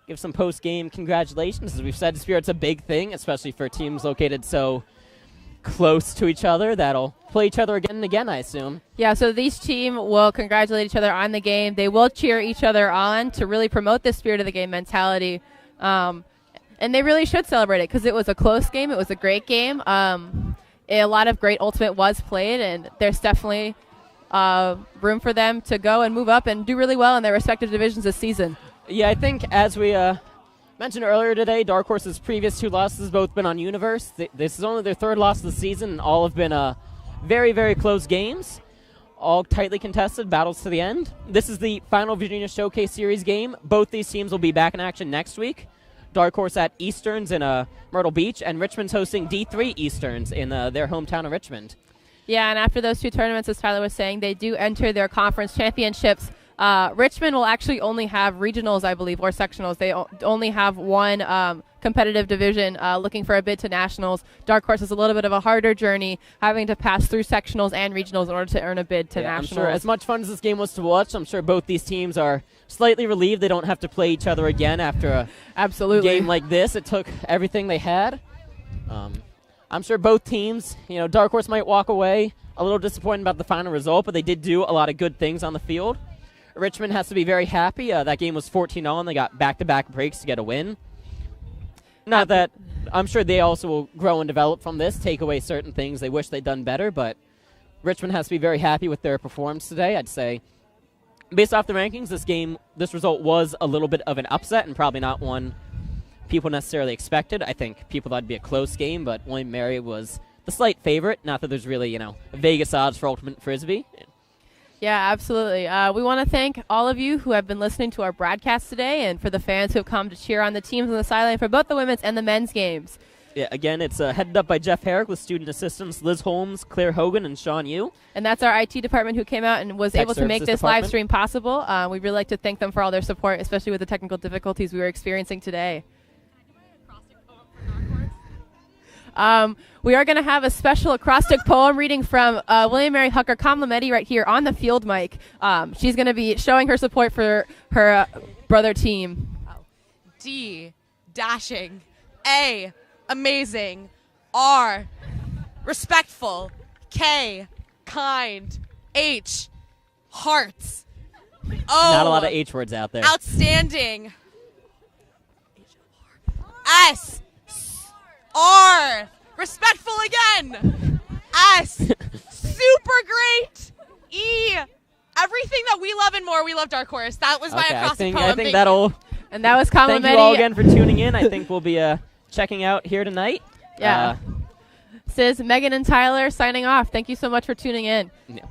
give some post-game congratulations. As we've said, Spirit's a big thing, especially for teams located so close to each other that'll play each other again and again, I assume. Yeah, so these teams will congratulate each other on the game. They will cheer each other on to really promote the spirit of the game mentality. And they really should celebrate it because it was a close game. It was a great game. A lot of great ultimate was played, and there's definitely room for them to go and move up and do really well in their respective divisions this season. Yeah, I think as we mentioned earlier today, Darkhorse's previous 2 losses have both been on Universe. This is only their 3rd loss of the season, and all have been very, very close games, all tightly contested, battles to the end. This is the final Virginia Showcase Series game. Both these teams will be back in action next week. Darkhorse at Easterns in Myrtle Beach, and Richmond's hosting D3 Easterns in their hometown of Richmond. Yeah, and after those 2 tournaments, as Tyler was saying, they do enter their conference championships. Richmond will actually only have regionals, I believe, or sectionals. They only have one competitive division looking for a bid to nationals. Darkhorse is a little bit of a harder journey, having to pass through sectionals and regionals in order to earn a bid to nationals. I'm sure as much fun as this game was to watch, I'm sure both these teams are slightly relieved they don't have to play each other again after a game like this. It took everything they had. I'm sure both teams, Darkhorse might walk away a little disappointed about the final result, but they did do a lot of good things on the field. Richmond has to be very happy. That game was 14-0, and they got back-to-back breaks to get a win. Not that I'm sure they also will grow and develop from this, take away certain things they wish they'd done better, but Richmond has to be very happy with their performance today. I'd say, based off the rankings, this result was a little bit of an upset and probably not one people necessarily expected. I think people thought it'd be a close game, but William & Mary was the slight favorite. Not that there's really, Vegas odds for Ultimate Frisbee. Yeah, absolutely. We want to thank all of you who have been listening to our broadcast today, and for the fans who have come to cheer on the teams on the sideline for both the women's and the men's games. Yeah, again, it's headed up by Jeff Herrick with student assistants Liz Holmes, Claire Hogan, and Sean Yu. And that's our IT department who came out and was Tech able to make services this department. live stream possible. We'd really like to thank them for all their support, especially with the technical difficulties we were experiencing today. We are going to have a special acrostic poem reading from William Mary Hucker Complimentary right here on the field mic. She's going to be showing her support for her brother team. D, dashing. A, amazing. R, respectful. K, kind. H, hearts. O, Not a lot of H words out there. outstanding. S, R, respectful again. S, super great. E, everything that we love and more. We love Darkhorse. That was my Okay, acrostic I poem. think Thank that'll. And that was Thank Complimentary. you all again for tuning in. I think we'll be checking out here tonight. Yeah. Sis, Megan, and Tyler signing off. Thank you so much for tuning in. Yeah.